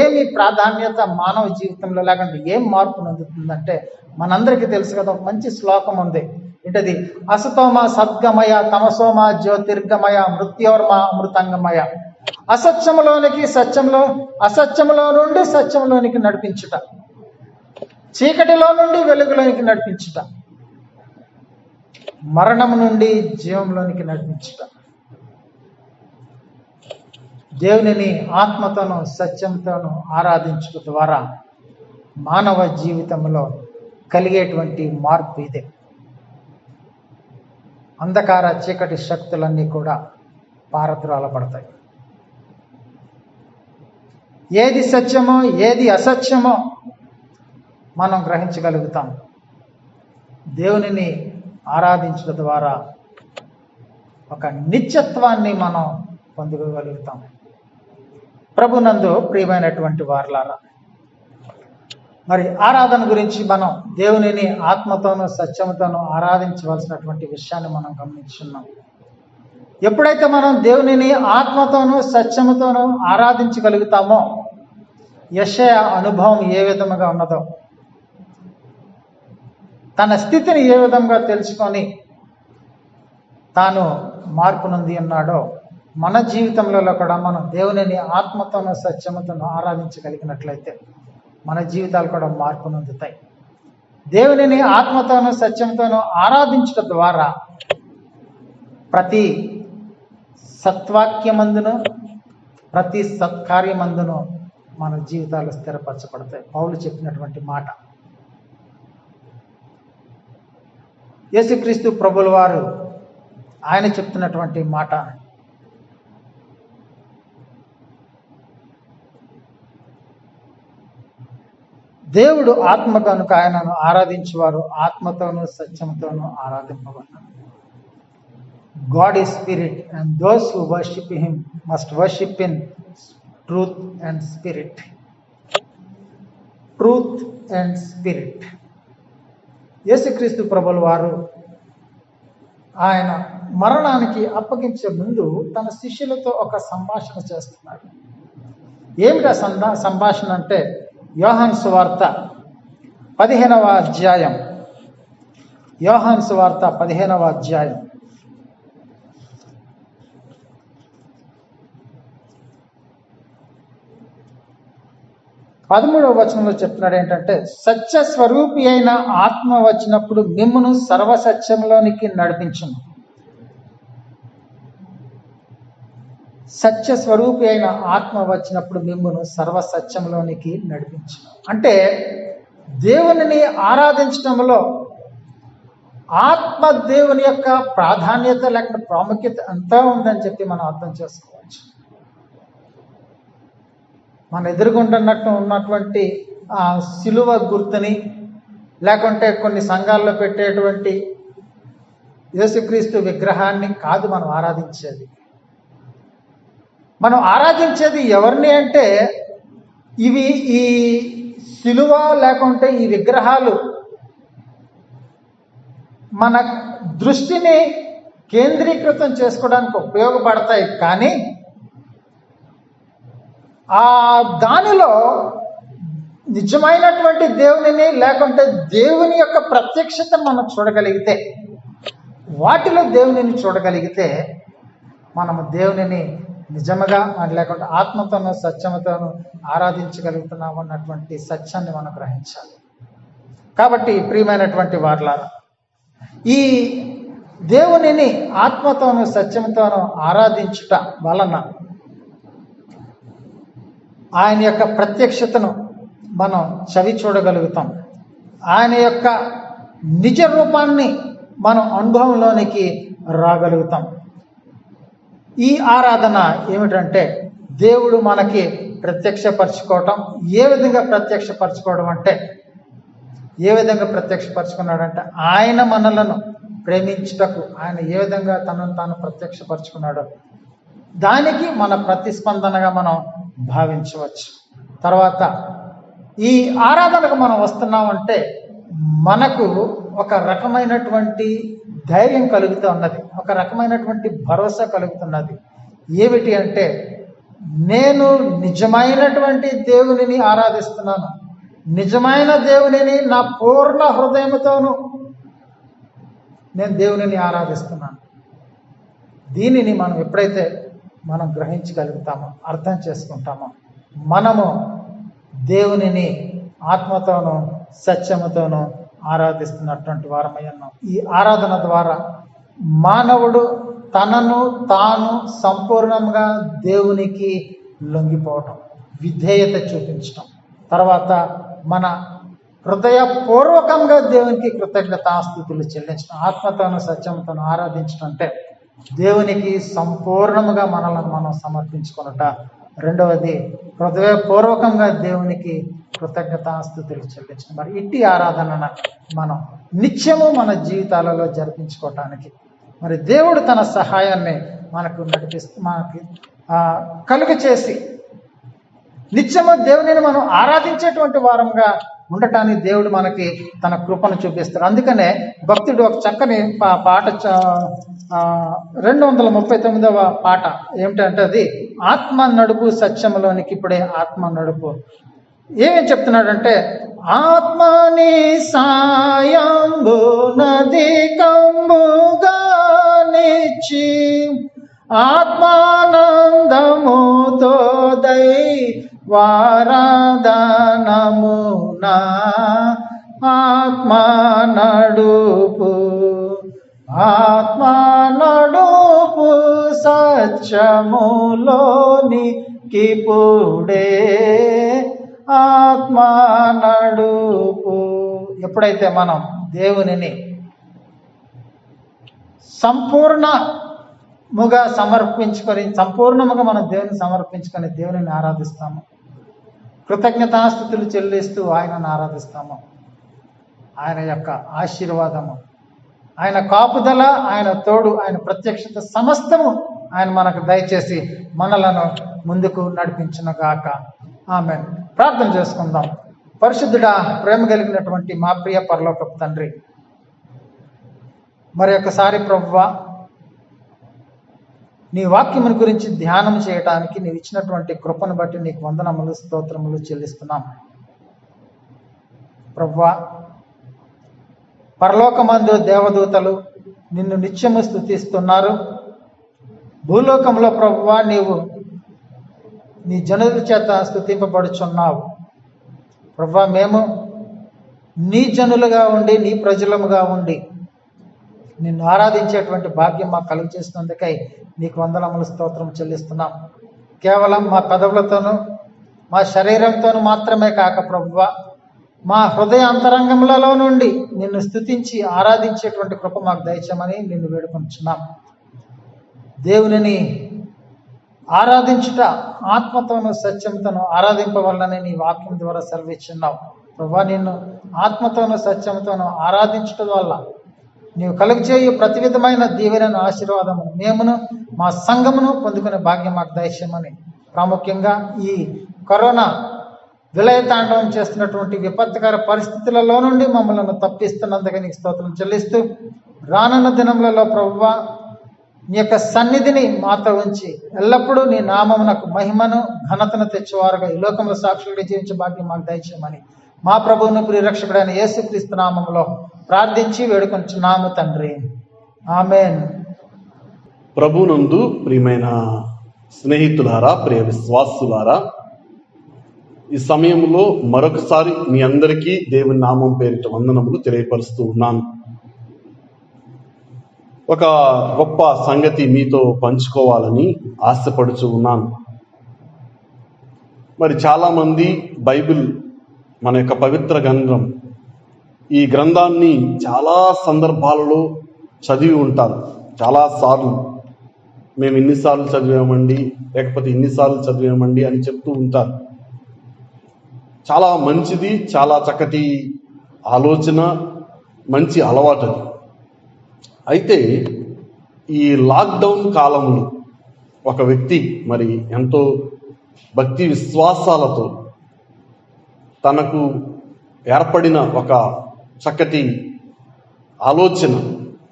ఏమి ప్రాధాన్యత మానవ జీవితంలో లేకుంటే ఏం మార్పు నొందుతుందంటే, మనందరికీ తెలుసు కదా, ఒక మంచి శ్లోకం ఉంది. ఏంటది? అసతోమ సద్గమయ తమసోమ జ్యోతిర్గమయ మృత్యోర్మ అమృతంగమయ. అసత్యములో నుండి సత్యంలోనికి నడిపించుట, చీకటిలో నుండి వెలుగులోనికి నడిపించుట, మరణము నుండి జీవంలోనికి నడిపించుట. దేవునిని ఆత్మతోనూ సత్యంతోనూ ఆరాధించడం ద్వారా మానవ జీవితంలో కలిగేటువంటి మార్పు ఇదే. అంధకార చీకటి శక్తులన్నీ కూడా పారద్రోలబడతాయి. ఏది సత్యమో ఏది అసత్యమో మనం గ్రహించగలుగుతాం. దేవునిని ఆరాధించడం ద్వారా ఒక నిత్యత్వాన్ని మనం పొందుకోగలుగుతాం. ప్రభునందు ప్రియమైనటువంటి వారలారా, మరి ఆరాధన గురించి మనం దేవునిని ఆత్మతోనూ సత్యముతోనూ ఆరాధించవలసినటువంటి విషయాన్ని మనం గమనించున్నాం. ఎప్పుడైతే మనం దేవునిని ఆత్మతోనూ సత్యముతోనూ ఆరాధించగలుగుతామో, యెషయా అనుభవం ఏ విధముగా ఉన్నదో, తన స్థితిని ఏ విధంగా తెలుసుకొని తాను మార్పు నొంది ఉన్నాడో, మన జీవితంలో కూడా మనం దేవునిని ఆత్మతోనూ సత్యముతోనూ ఆరాధించగలిగినట్లయితే మన జీవితాలు కూడా మార్పు నొందుతాయి. దేవునిని ఆత్మతోనూ సత్యంతోనూ ఆరాధించడం ద్వారా ప్రతి సత్వాక్యమందును ప్రతి సత్కార్యమందును మన జీవితాలు స్థిరపరచబడతాయి. పౌలు చెప్పినటువంటి మాట. యేసుక్రీస్తు ప్రభుల వారు ఆయన చెప్తున్నటువంటి మాట. దేవుడు ఆత్మ కనుక ఆయనను ఆరాధించేవారు ఆత్మతోనూ సత్యంతోనూ ఆరాధింపబడ్డారు. God is spirit, and those who worship him must worship in truth and spirit. Truth and spirit. యేసుక్రీస్తు ప్రభుల వారు ఆయన మరణానికి అప్పగించే ముందు తన శిష్యులతో ఒక సంభాషణ చేస్తున్నాడు. ఏమిటా సంభాషణ అంటే యోహాను సువార్త 15వ అధ్యాయం. యోహాను సువార్త 15వ అధ్యాయం 13వ వచనంలో చెప్తున్నాడు ఏంటంటే, సత్య స్వరూపి అయిన ఆత్మ వచ్చినప్పుడు మిమ్మును సర్వసత్యంలోనికి నడిపించును. సత్య స్వరూపి అయిన ఆత్మ వచ్చినప్పుడు మిమ్మును సర్వసత్యంలోనికి నడిపించును అంటే దేవునిని ఆరాధించడంలో ఆత్మ దేవుని యొక్క ప్రాధాన్యత లేకపోతే ప్రాముఖ్యత ఎంతో ఉందని చెప్పి మనం అర్థం చేసుకోవచ్చు. మన ఎదురుగుంటున్నట్టు ఉన్నటువంటి సిలువ గుర్తుని లేకుంటే కొన్ని సంఘాల్లో పెట్టేటువంటి యేసుక్రీస్తు విగ్రహాన్ని కాదు మనం ఆరాధించేది. మనం ఆరాధించేది ఎవరిని అంటే ఈ సిలువ లేకుంటే ఈ విగ్రహాలు మన దృష్టిని కేంద్రీకృతం చేసుకోవడానికి ఉపయోగపడతాయి. కానీ దానిలో నిజమైనటువంటి దేవునిని లేకుంటే దేవుని యొక్క ప్రత్యక్షతను మనం చూడగలిగితే, వాటిలో దేవునిని చూడగలిగితే మనము దేవునిని నిజముగా లేకుంటే ఆత్మతోనూ సత్యముతోనూ ఆరాధించగలుగుతున్నాము అన్నటువంటి సత్యాన్ని మనం గ్రహించాలి. కాబట్టి ప్రియమైనటువంటి వారలారా, ఈ దేవునిని ఆత్మతోనూ సత్యముతోనూ ఆరాధించుట వలన ఆయన యొక్క ప్రత్యక్షతను మనం చవి చూడగలుగుతాం. ఆయన యొక్క నిజ రూపాన్ని మనం అనుభవంలోనికి రాగలుగుతాం. ఈ ఆరాధన ఏమిటంటే దేవుడు మనకి ప్రత్యక్షపరచుకోవటం. ఏ విధంగా ప్రత్యక్షపరచుకోవడం అంటే ఏ విధంగా ప్రత్యక్షపరచుకున్నాడంటే ఆయన మనలను ప్రేమించుటకు ఆయన ఏ విధంగా తనను తాను ప్రత్యక్షపరచుకున్నాడో దానికి మన ప్రతిస్పందనగా మనం భావించవచ్చు. తర్వాత ఈ ఆరాధనకు మనం వస్తున్నామంటే మనకు ఒక రకమైనటువంటి ధైర్యం కలుగుతూ ఉన్నది, ఒక రకమైనటువంటి భరోసా కలుగుతున్నది. ఏమిటి అంటే నేను నిజమైనటువంటి దేవునిని ఆరాధిస్తున్నాను, నిజమైన దేవునిని నా పూర్ణ హృదయంతోనూ నేను దేవునిని ఆరాధిస్తున్నాను. దీనిని మనం ఎప్పుడైతే మనం గ్రహించగలుగుతామో, అర్థం చేసుకుంటామో, మనము దేవునిని ఆత్మతోనూ సత్యముతోనూ ఆరాధిస్తున్నటువంటి వారమై ఉన్నాం. ఈ ఆరాధన ద్వారా మానవుడు తనను తాను సంపూర్ణంగా దేవునికి లొంగిపోవటం, విధేయత చూపించటం, తర్వాత మన హృదయపూర్వకంగా దేవునికి కృతజ్ఞతాస్తుతులు చెల్లించడం, ఆత్మతోనూ సత్యంతోనూ ఆరాధించడం అంటే దేవునికి సంపూర్ణముగా మనలను మనం సమర్పించుకొనుట. రెండవది హృదయపూర్వకంగా దేవునికి కృతజ్ఞతాస్తుతులు చెల్లించడం. మరి ఇట్టి ఆరాధనను మనం నిత్యము మన జీవితాలలో జరిపించుకోవటానికి మరి దేవుడు తన సహాయాన్ని మనకు మనకి కలుగు చేసి నిత్యము దేవునిని మనం ఆరాధించేటువంటి వారంగా ఉండటానికి దేవుడు మనకి తన కృపను చూపిస్తాడు. అందుకనే భక్తుడు ఒక చక్కని పాట 239వ పాట ఏమిటంటే అది ఆత్మ నడుపు సత్యములోనికి ఇప్పుడే ఆత్మ నడుపు. ఏమేం చెప్తున్నాడంటే ఆత్మని సాయంబు నది కంబుగా నిచ్చి ఆత్మానందముతో వారాధనమునా ఆత్మ నడుపు, ఆత్మ నడుపు సత్యములోని కిపుడే ఆత్మ నడుపు. ఎప్పుడైతే మనం దేవునిని సంపూర్ణముగా మనం దేవుని సమర్పించుకొని దేవునిని ఆరాధిస్తాము, కృతజ్ఞతాస్థుతులు చెల్లిస్తూ ఆయనను ఆరాధిస్తాము, ఆయన యొక్క ఆశీర్వాదము, ఆయన కాపుదల, ఆయన తోడు, ఆయన ప్రత్యక్షత సమస్తము ఆయన మనకు దయచేసి మనలను ముందుకు నడిపించునుగాక. ఆమేన్. ప్రార్థన చేసుకుందాం. పరిశుద్ధుడా, ప్రేమ కలిగినటువంటి మా ప్రియ పరలోకపు తండ్రి, మరి ఒకసారి ప్రభువా, నీ వాక్యముని గురించి ధ్యానం చేయడానికి నీవు ఇచ్చినటువంటి కృపను బట్టి నీకు వందనములు, స్తోత్రములు చెల్లిస్తున్నాం. ప్రభువా, పరలోకమందు దేవదూతలు నిన్ను నిత్యము స్తుతిస్తున్నారు. భూలోకంలో ప్రభువా, నీవు నీ జనుల చేత స్తుతింపబడుచున్నావు. ప్రభువా, మేము నీ జనులుగా ఉండి, నీ ప్రజలముగా ఉండి నిన్ను ఆరాధించేటువంటి భాగ్యం మాకు కలుగు చేసినందుకై నీకు వందనములు, స్తోత్రం చెల్లిస్తున్నాం. కేవలం మా పెదవులతోనూ మా శరీరంతోనూ మాత్రమే కాక ప్రభువా, మా హృదయ అంతరంగములలో నుండి నిన్ను స్తుతించి ఆరాధించేటువంటి కృప మాకు దయచేయమని నిన్ను వేడుకొంటున్నాం. దేవునిని ఆరాధించుట ఆత్మతోనూ సత్యంతోనూ ఆరాధింపవలనని నీ వాక్యం ద్వారా సెలవిచ్చున్నావు. ప్రభువా, నిన్ను ఆత్మతోనూ సత్యంతోనూ ఆరాధించడం వల్ల నీవు కలుగజేయు ప్రతి విధమైన దీవెనను, ఆశీర్వాదము మేమును మా సంఘమును పొందుకునే భాగ్యం మాకు దయచేయమని, ప్రాముఖ్యంగా ఈ కరోనా విలయతాండవం చేస్తున్నటువంటి విపత్కర పరిస్థితులలో నుండి మమ్మల్ని తప్పిస్తున్నందుకు నీకు స్తోత్రం చెల్లిస్తూ, రానున్న దినములలో ప్రభువా, నీ యొక్క సన్నిధిని మాతో ఉంచి ఎల్లప్పుడూ నీ నామమునకు మహిమను, ఘనతను తెచ్చేవారుగా ఈ లోకంలో సాక్షులుగా జీవించే భాగ్యం మాకు దయచేయమని మా ప్రభువును ప్రియరక్షకుడైన యేసుక్రీస్తు నామములో ప్రార్థించి వేడుకొంచున్నాము తండ్రి. ఆమేన్. ప్రభునందు ప్రియమైన స్నేహితులారా, ప్రియ విశ్వాసులారా, ఈ సమయంలో మరొకసారి మీ అందరికీ దేవుని నామం పేరిట వందనములు తెలియపరుస్తూ ఉన్నాను. ఒక గొప్ప సంగతి మీతో పంచుకోవాలని ఆశపడుచూ ఉన్నాను. మరి చాలామంది బైబిల్, మన యొక్క పవిత్ర గ్రంథం, ఈ గ్రంథాన్ని చాలా సందర్భాలలో చదివి ఉంటారు. చాలాసార్లు మేము ఇన్నిసార్లు చదివామండి, లేకపోతే ఇన్నిసార్లు చదివామండి అని చెప్తూ ఉంటారు. చాలా మంచిది, చాలా చక్కటి ఆలోచన, మంచి అలవాటు. అయితే ఈ లాక్డౌన్ కాలంలో ఒక వ్యక్తి మరి ఎంతో భక్తి విశ్వాసాలతో తనకు ఏర్పడిన ఒక చక్కటి ఆలోచన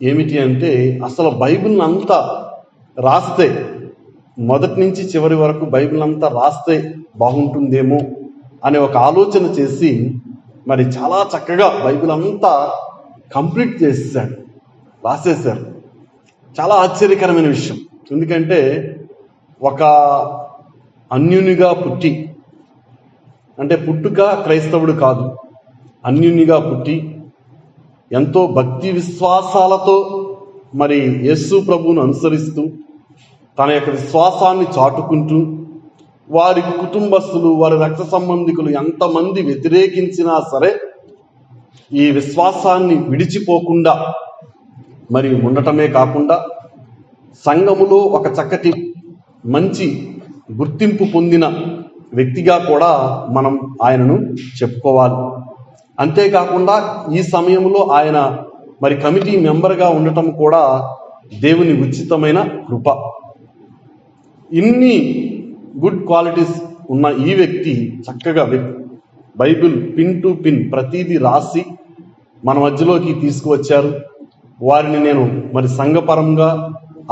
ఏమిటి అంటే, అసలు బైబిల్ అంతా రాస్తే, మొదటి నుంచి చివరి వరకు బైబిల్ అంతా రాస్తే బాగుంటుందేమో అనే ఒక ఆలోచన చేసి మరి చాలా చక్కగా బైబిల్ అంతా కంప్లీట్ చేసేసాడు, రాసేశారు. చాలా ఆశ్చర్యకరమైన విషయం. ఎందుకంటే ఒక అన్యునిగా పుట్టి, అంటే పుట్టుక క్రైస్తవుడు కాదు, అన్యునిగా పుట్టి ఎంతో భక్తి విశ్వాసాలతో మరి యేసు ప్రభువును అనుసరిస్తూ తన యొక్క విశ్వాసాన్ని చాటుకుంటూ, వారి కుటుంబస్తులు, వారి రక్త సంబంధికులు ఎంతమంది వ్యతిరేకించినా సరే ఈ విశ్వాసాన్ని విడిచిపోకుండా మరి ఉండటమే కాకుండా సంఘములో ఒక చక్కటి మంచి గుర్తింపు పొందిన వ్యక్తిగా కూడా మనం ఆయనను చెప్పుకోవాలి. అంతేకాకుండా ఈ సమయంలో ఆయన మరి కమిటీ మెంబర్గా ఉండటం కూడా దేవుని ఉచితమైన కృప. ఇన్ని గుడ్ క్వాలిటీస్ ఉన్న ఈ వ్యక్తి చక్కగా బైబిల్ పిన్ టు పిన్ ప్రతిదీ రాసి మన మధ్యలోకి తీసుకువచ్చారు. వారిని నేను మరి సంఘపరంగా,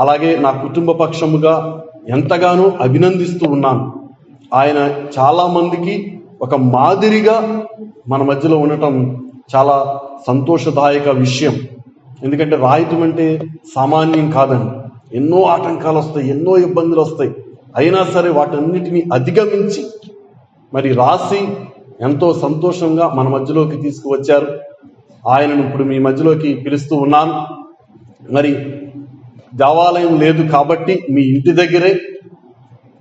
అలాగే నా కుటుంబ పక్షముగా ఎంతగానో అభినందిస్తూ ఉన్నాను. ఆయన చాలామందికి ఒక మాదిరిగా మన మధ్యలో ఉండటం చాలా సంతోషదాయక విషయం. ఎందుకంటే రాయటం అంటే సామాన్యం కాదండి. ఎన్నో ఆటంకాలు వస్తాయి, ఎన్నో ఇబ్బందులు వస్తాయి. అయినా సరే వాటన్నిటినీ అధిగమించి మరి రాసి ఎంతో సంతోషంగా మన మధ్యలోకి తీసుకువచ్చారు. ఆయనను ఇప్పుడు మీ మధ్యలోకి పిలుస్తూ ఉన్నాను. మరి దేవాలయం లేదు కాబట్టి మీ ఇంటి దగ్గరే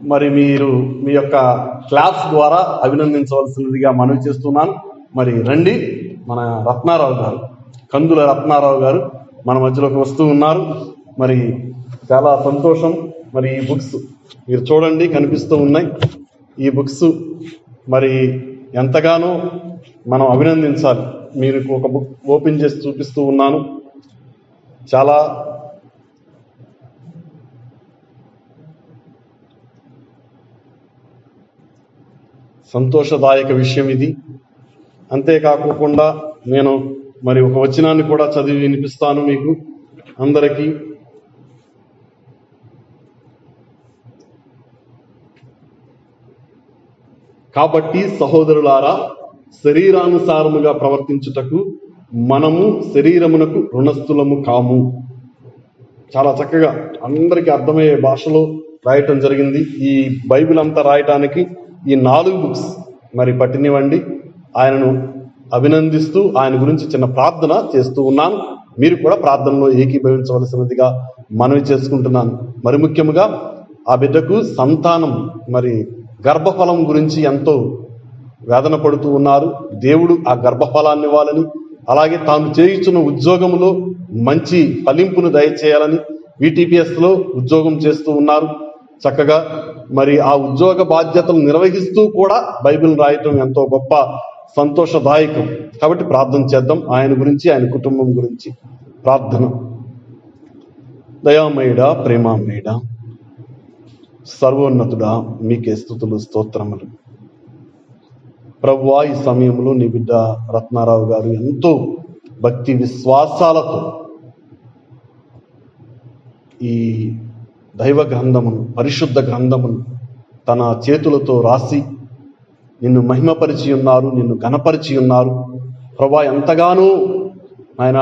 మరి మీరు మీ యొక్క క్లాప్స్ ద్వారా అభినందించవలసినదిగా మనవి చేస్తున్నాను. మరి రండి, మన రత్నారావు గారు, కందుల రత్నారావు గారు మన మధ్యలోకి వస్తూ ఉన్నారు. మరి చాలా సంతోషం. మరి ఈ బుక్స్ మీరు చూడండి, కనిపిస్తూ ఉన్నాయి. ఈ బుక్స్ మరి ఎంతగానో మనం అభినందించాలి. మీరు ఒక బుక్ ఓపెన్ చేసి చూపిస్తూ ఉన్నాను. చాలా సంతోషదాయక విషయం ఇది. అంతేకాకుండా నేను మరి ఒక వచనాన్ని కూడా చదివి వినిపిస్తాను మీకు అందరికీ. కాబట్టి సహోదరులారా, శరీరానుసారముగా ప్రవర్తించుటకు మనము శరీరమునకు రుణస్థులము కాము. చాలా చక్కగా అందరికీ అర్థమయ్యే భాషలో రాయటం జరిగింది. ఈ బైబిల్ అంతా రాయటానికి ఈ 4 బుక్స్ మరి పట్టినివ్వండి. ఆయనను అభినందిస్తూ ఆయన గురించి చిన్న ప్రార్థన చేస్తూ ఉన్నాను. మీరు కూడా ప్రార్థనలో ఏకీభవించవలసినదిగా మనవి చేసుకుంటున్నాను. మరి ముఖ్యముగా ఆ బిడ్డకు సంతానం, మరి గర్భఫలం గురించి ఎంతో వేదన పడుతూ ఉన్నారు. దేవుడు ఆ గర్భఫలాన్ని ఇవ్వాలని, అలాగే తాను చేయుచున్న ఉద్యోగంలో మంచి ఫలింపును దయచేయాలని VTPS లో ఉద్యోగం చేస్తూ ఉన్నారు. చక్కగా మరి ఆ ఉద్యోగ బాధ్యతలు నిర్వహిస్తూ కూడా బైబిల్ రాయటం ఎంతో గొప్ప సంతోషదాయకం. కాబట్టి ప్రార్థన చేద్దాం ఆయన గురించి, ఆయన కుటుంబం గురించి ప్రార్థన. దయామయుడా, ప్రేమామయుడా, సర్వోన్నతుడా, మీకే స్తుతులు స్తోత్రములు. ప్రభువా, ఈ సమయంలో నీ బిడ్డ రత్నారావు గారు ఎంతో భక్తి విశ్వాసాలతో ఈ దైవ గ్రంథమును, పరిశుద్ధ గ్రంథమును తన చేతులతో రాసి నిన్ను మహిమపరిచి ఉన్నారు, నిన్ను ఘనపరిచి ఉన్నారు. ప్రభువా, ఎంతగానో ఆయన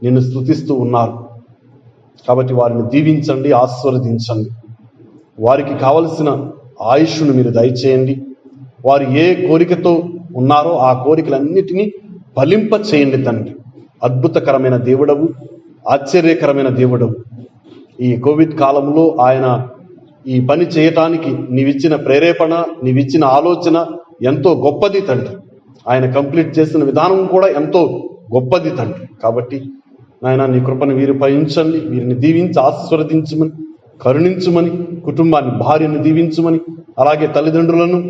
నిన్ను స్తుతిస్తూ ఉన్నారు. కాబట్టి వారిని దీవించండి, ఆశీర్వదించండి. వారికి కావలసిన ఆయుష్ను మీరు దయచేయండి. వారు ఏ కోరికతో ఉన్నారో ఆ కోరికలన్నిటినీ ఫలింప చేయండి తండ్రి. అద్భుతకరమైన దేవుడవు, ఆశ్చర్యకరమైన దేవుడవు. ఈ కోవిడ్ కాలంలో ఆయన ఈ పని చేయటానికి నీవిచ్చిన ప్రేరేపణ, నీవిచ్చిన ఆలోచన ఎంతో గొప్పది తండ్రి. ఆయన కంప్లీట్ చేసిన విధానం కూడా ఎంతో గొప్పది తండ్రి. కాబట్టి నాయన నీ కృపను వీరిపై ఉంచండి. వీరిని దీవించి ఆశీర్వదించమని, కరుణించుమని, కుటుంబాన్ని, భార్యను దీవించుమని, అలాగే తల్లిదండ్రులను,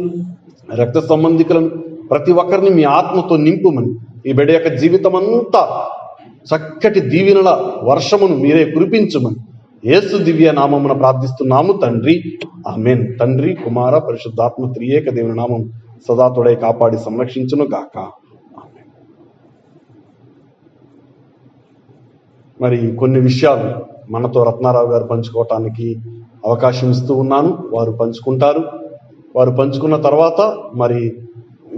రక్త సంబంధికులను, ప్రతి ఒక్కరిని మీ ఆత్మతో నింపుమని, ఈ బిడ్డ యొక్క జీవితం అంతా చక్కటి దీవెనల వర్షమును మీరే కురిపించుమని యేసు దివ్య నామమున ప్రార్థిస్తున్నాము తండ్రి, ఆమేన్. తండ్రి, కుమార, పరిశుద్ధాత్మ త్రియేక దేవుని నామం సదా తోడై కాపాడి సంరక్షించును గాక. ఆమేన్. మరి కొన్ని విషయాలు మనతో రత్నారావు గారు పంచుకోవటానికి అవకాశం ఇస్తూ ఉన్నాను. వారు పంచుకుంటారు. వారు పంచుకున్న తర్వాత మరి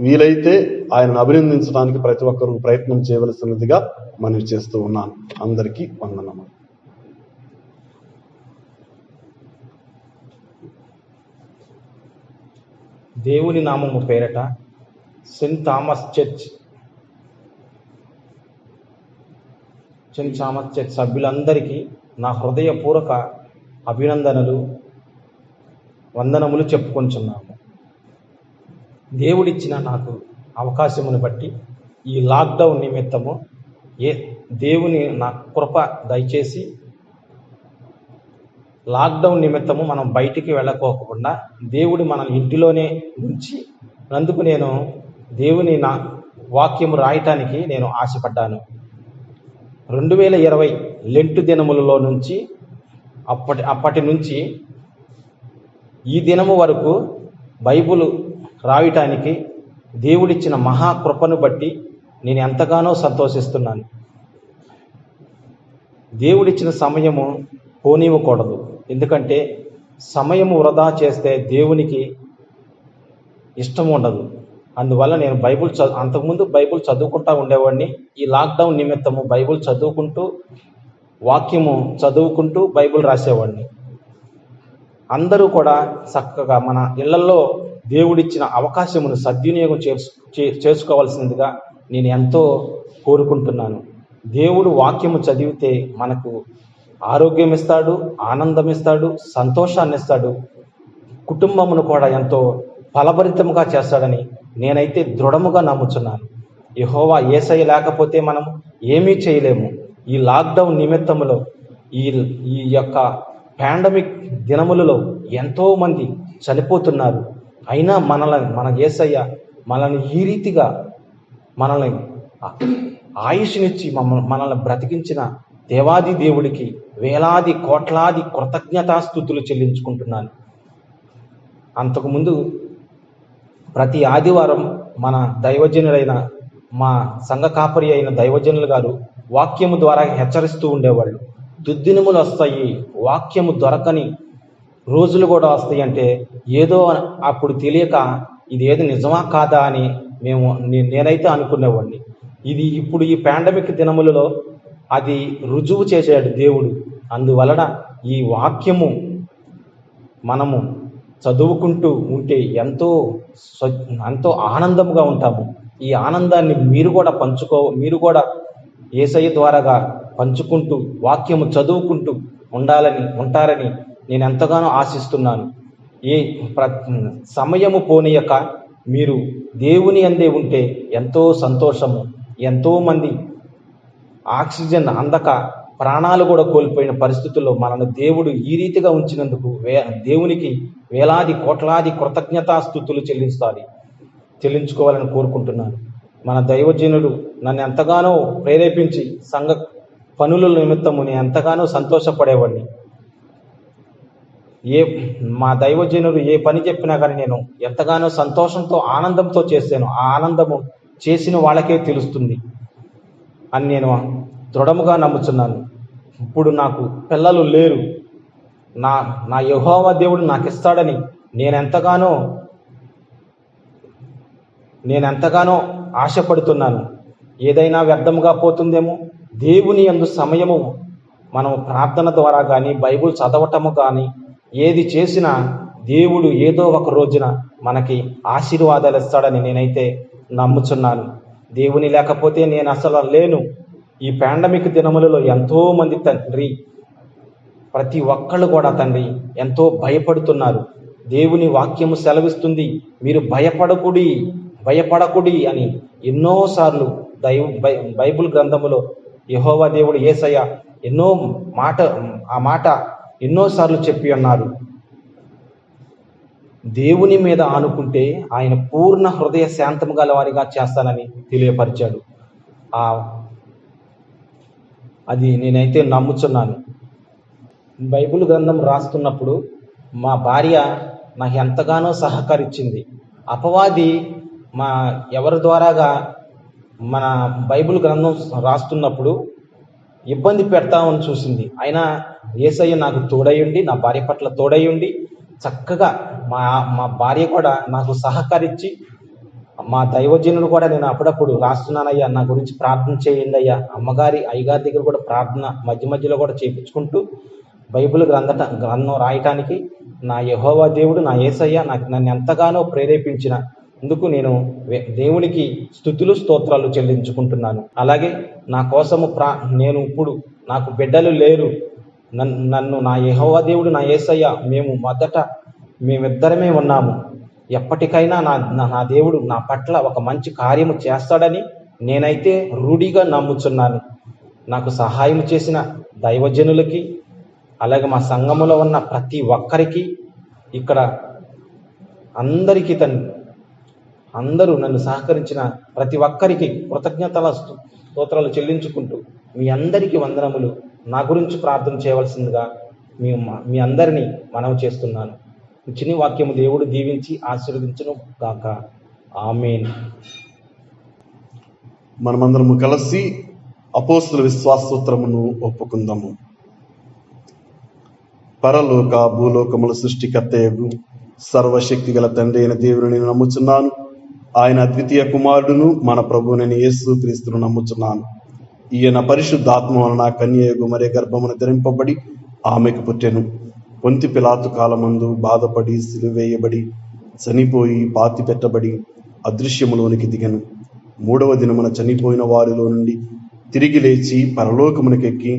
వీలైతే ఆయనను అభినందించడానికి ప్రతి ఒక్కరూ ప్రయత్నం చేయవలసినదిగా మనవి చేస్తూ ఉన్నాను. అందరికీ వందనములు. దేవుని నామము పేరట సెయింట్ థామస్ చర్చ్ సభ్యులందరికీ నా హృదయపూర్వక అభినందనలు, వందనములు చెప్పుకొంచున్నాము. దేవుడిచ్చిన నాకు అవకాశమును బట్టి ఈ లాక్డౌన్ నిమిత్తము దేవుని నా కృప దయచేసి లాక్డౌన్ నిమిత్తము మనం బయటికి వెళ్ళకోకుండా దేవుడు మన ఇంటిలోనే ఉంచి నందుకు నేను దేవుని నా వాక్యము రాయటానికి నేను ఆశపడ్డాను. 2020 లెంటు దినములలో నుంచి అప్పటి నుంచి ఈ దినము వరకు బైబిల్ రాయటానికి దేవుడిచ్చిన మహాకృపను బట్టి నేను ఎంతగానో సంతోషిస్తున్నాను. దేవుడిచ్చిన సమయము పోనివ్వకూడదు. ఎందుకంటే సమయము వృధా చేస్తే దేవునికి ఇష్టం ఉండదు. అందువల్ల నేను అంతకుముందు బైబిల్ చదువుకుంటూ ఉండేవాడిని. ఈ లాక్డౌన్ నిమిత్తము బైబిల్ చదువుకుంటూ, వాక్యము చదువుకుంటూ బైబిల్ రాసేవాడిని. అందరూ కూడా చక్కగా మన ఇళ్లలో దేవుడిచ్చిన అవకాశమును సద్వినియోగం చేసుకోవాల్సిందిగా నేను ఎంతో కోరుకుంటున్నాను. దేవుడు వాక్యము చదివితే మనకు ఆరోగ్యం ఇస్తాడు, ఆనందం ఇస్తాడు, సంతోషాన్ని ఇస్తాడు. కుటుంబమును కూడా ఎంతో ఫలభరితముగా చేస్తాడని నేనైతే దృఢముగా నమ్ముచున్నాను. యెహోవా యేసయ్య లేకపోతే మనం ఏమీ చేయలేము. ఈ లాక్డౌన్ నిమిత్తములో ఈ యొక్క పాండమిక్ దినములలో ఎంతోమంది చనిపోతున్నారు. అయినా మన యేసయ్య మనల్ని ఈ రీతిగా మనల్ని ఆయుష్నిచ్చి మనల్ని బ్రతికించిన దేవాది దేవుడికి వేలాది కోట్లాది కృతజ్ఞతాస్తుతులు చెల్లించుకుంటున్నాను. అంతకుముందు ప్రతి ఆదివారం మన దైవజనులైన మా సంఘ కాపరి అయిన దైవజనులు గారు వాక్యము ద్వారా హెచ్చరిస్తూ ఉండేవాళ్ళు. దుద్దినములు వస్తాయి, వాక్యము దొరకని రోజులు కూడా వస్తాయి అంటే ఏదో అప్పుడు తెలియక ఇది ఏది నిజమా కాదా అని నేనైతే అనుకునేవాడిని. ఇది ఇప్పుడు ఈ పాండమిక్ దినములలో అది రుజువు చేసాడు దేవుడు. అందువలన ఈ వాక్యము మనము చదువుకుంటూ ఉంటే ఎంతో ఆనందంగా ఉంటాము. ఈ ఆనందాన్ని మీరు కూడా యేసయ్య ద్వారాగా పంచుకుంటూ వాక్యము చదువుకుంటూ ఉంటారని నేను ఎంతగానో ఆశిస్తున్నాను. సమయము పోనీయక మీరు దేవుని అందే ఉంటే ఎంతో సంతోషము. ఎంతోమంది ఆక్సిజన్ అందక ప్రాణాలు కూడా కోల్పోయిన పరిస్థితుల్లో మనను దేవుడు ఈ రీతిగా ఉంచినందుకు దేవునికి వేలాది కోట్లాది కృతజ్ఞతాస్తుతులు చెల్లించుకోవాలని కోరుకుంటున్నాను. మన దైవజనుడు నన్ను ఎంతగానో ప్రేరేపించి సంఘ పనుల నిమిత్తము నేను ఎంతగానో సంతోషపడేవాడిని. మా దైవజనుడు ఏ పని చెప్పినా కానీ నేను ఎంతగానో సంతోషంతో ఆనందంతో చేశాను. ఆ ఆనందము చేసిన వాళ్ళకే తెలుస్తుంది అని నేను దృఢముగా నమ్ముచున్నాను. ఇప్పుడు నాకు పిల్లలు లేరు. నా యెహోవా దేవుడు నాకు ఇస్తాడని నేనెంతగానో ఆశపడుతున్నాను. ఏదైనా వ్యర్థముగా పోతుందేమో. దేవుని యందు సమయము మనం ప్రార్థన ద్వారా కానీ బైబుల్ చదవటము కానీ ఏది చేసినా దేవుడు ఏదో ఒక రోజున మనకి ఆశీర్వాదాలు ఇస్తాడని నేనైతే నమ్ముచున్నాను. దేవుని లేకపోతే నేను అసలు లేను. ఈ పాండమిక్ దినములలో ఎంతోమంది తండ్రి, ప్రతి ఒక్కళ్ళు కూడా తండ్రి ఎంతో భయపడుతున్నారు. దేవుని వాక్యము సెలవిస్తుంది, మీరు భయపడకుడి అని ఎన్నోసార్లు బైబుల్ గ్రంథములో యెహోవా దేవుడు యేసయ్య ఆ మాట ఎన్నోసార్లు చెప్పి ఉన్నారు. దేవుని మీద ఆనుకుంటే ఆయన పూర్ణ హృదయ శాంతము గల వారిగా చేస్తానని తెలియపరిచాడు. అది నేనైతే నమ్ముచున్నాను. బైబిల్ గ్రంథం రాస్తున్నప్పుడు మా భార్య నాకు ఎంతగానో సహకరించింది. అపవాది ఎవరి ద్వారాగా మన బైబిల్ గ్రంథం రాస్తున్నప్పుడు ఇబ్బంది పెడతామని చూసింది. అయినా యేసయ్య నాకు తోడయ్యుండి, నా భార్య పట్ల తోడయ్యుండి చక్కగా మా భార్య కూడా నాకు సహకరించి, మా దైవజనుడు కూడా నేను అప్పుడప్పుడు రాస్తున్నానయ్యా, నా గురించి ప్రార్థన చేయండి అయ్యా, అయ్యగారి దగ్గర కూడా ప్రార్థన మధ్యలో కూడా చేయించుకుంటూ బైబిల్ గ్రంథం రాయటానికి నా యెహోవా దేవుడు, నా యేసయ్య నన్ను ఎంతగానో ప్రేరేపించిన అందుకు నేను దేవునికి స్తుతులు స్తోత్రాలు చెల్లించుకుంటున్నాను. అలాగే నా కోసము నేను ఇప్పుడు నాకు బిడ్డలు లేరు. నన్ను నా యెహోవా దేవుడు, నా యేసయ్య మేమిద్దరమే ఉన్నాము. ఎప్పటికైనా నా దేవుడు నా పట్ల ఒక మంచి కార్యము చేస్తాడని నేనైతే రూఢిగా నమ్ముచున్నాను. నాకు సహాయం చేసిన దైవజనులకి, అలాగే మా సంఘములో ఉన్న ప్రతి ఒక్కరికి, ఇక్కడ అందరికీ అందరూ నన్ను సహకరించిన ప్రతి ఒక్కరికి కృతజ్ఞతల స్తోత్రాలు చెల్లించుకుంటూ మీ అందరికీ వందనములు. నా గురించి ప్రార్థన చేయవలసిందిగా మీ అందరినీ మనవి చేస్తున్నాను. చిన్ని వాక్యము దేవుడు దీవించి ఆశీర్వదించును గాక. ఆమేన్. మనమందరము కలిసి అపోస్తుల విశ్వాస సూత్రమును ఒప్పుకుందాము. పరలోక భూలోకముల సృష్టికర్తయగు సర్వశక్తి గల తండ్రి అయిన దేవుని నేను నమ్ముచున్నాను. ఆయన అద్వితీయ కుమారుడును మన ప్రభువునైన యేసు క్రీస్తును నమ్ముచున్నాను. ఈయన పరిశుద్ధాత్మ వలన కన్యయగు మరే గర్భమున ధరింపబడి ఆమెకు పుట్టెను. పొంతి పిలాతు కాలమందు బాధపడి సిలువేయబడి చనిపోయి పాతి పెట్టబడి అదృశ్యములోనికి దిగెను. 3వ దినమున చనిపోయిన వారిలో నుండి తిరిగి లేచి పరలోకమునకెక్కి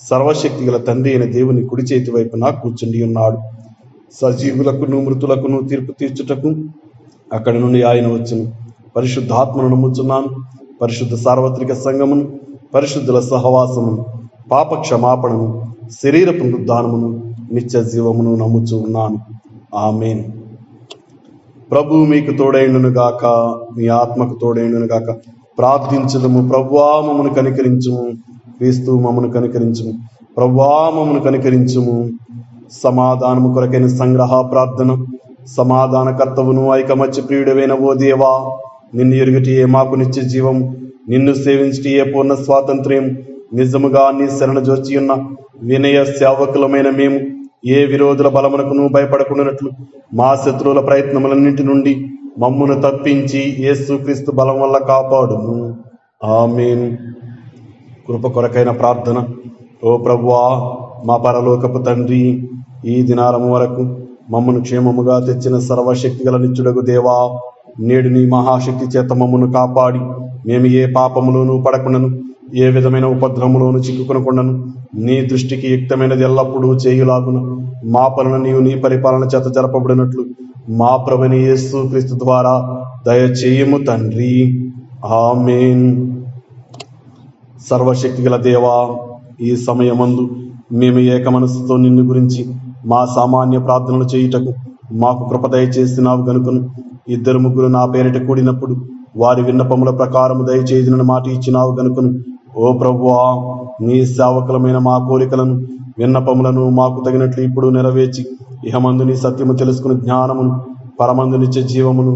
సర్వశక్తి గల తండ్రి అయిన దేవుని కుడి చేతి వైపున కూర్చుండి ఉన్నాడు. సజీవులకును మృతులకును తీర్పు తీర్చుటకు అక్కడి నుండి ఆయన వచ్చును. పరిశుద్ధాత్మను నమ్ముచున్నాను. పరిశుద్ధ సార్వత్రిక సంఘమును, పరిశుద్ధుల సహవాసమును, పాప క్షమాపణను, శరీర పునరుద్ధానమును, నిత్య జీవమును నమ్ముచు ఉన్నాను. ఆమేన్. ప్రభు మీకు తోడైండును గాక, మీ ఆత్మకు తోడైండును గాక. ప్రార్థించుదము. ప్రభువా మమ్మను కనికరించుము. క్రీస్తు మమ్మను కనికరించుము. ప్రభువా మమ్మను కనికరించుము. సమాధానము కొరకైన సంగ్రహ ప్రార్థన. సమాధానకర్తవును ఐకమత్య ప్రియుడవైన ఓ దేవా, నిన్ను ఎరుగుటియే మాకు నిత్య జీవం, నిన్ను సేవించుటియే పూర్ణ స్వాతంత్ర్యం. నిజముగా నీ శరణ జోచి ఉన్న వినయ సేవకులమైన మేము ఏ విరోధుల బలమునకును భయపడకుండానట్లు మా శత్రువుల ప్రయత్నములన్నింటి నుండి మమ్మును తప్పించి యేసుక్రీస్తు బలం వల్ల కాపాడుము. ఆమేన్. కృప కొరకైన ప్రార్థన. ఓ ప్రభువా, మా పరలోకపు తండ్రి, ఈ దినారము వరకు మమ్మను క్షేమముగా తెచ్చిన సర్వశక్తి గల నిత్యుడగు దేవా, నేడు నీ మహాశక్తి చేత మమ్మను కాపాడి మేము ఏ పాపములోనూ పడకుండాను, ఏ విధమైన ఉపద్రవములోను చిక్కుకొనకుండాను, నీ దృష్టికి యుక్తమైనది ఎల్లప్పుడూ చేయులాగున మా పనులు నీవు నీ పరిపాలన చేత జరపబడినట్లు మా ప్రభుని యేసు క్రీస్తు ద్వారా దయచేయము తండ్రి. ఆమేన్. సర్వశక్తి గల దేవా, ఈ సమయమందు మేము ఏక మనస్సుతో నిన్ను గురించి మా సామాన్య ప్రార్థనలు చేయుటకు మాకు కృప దయచేసినావు గనుకను, 2-3 నా పేరిట కూడినప్పుడు వారి విన్నపముల ప్రకారము దయచేయుదునని మాట ఇచ్చినావు గనుకను, ఓ ప్రభువా, నీ సేవకులమైన మా కోరికలను విన్నపములను మాకు తగినట్లు ఇప్పుడు నెరవేర్చి ఇహమందు నీ సత్యము తెలుసుకుని జ్ఞానమును, పరమందు నిత్య జీవమును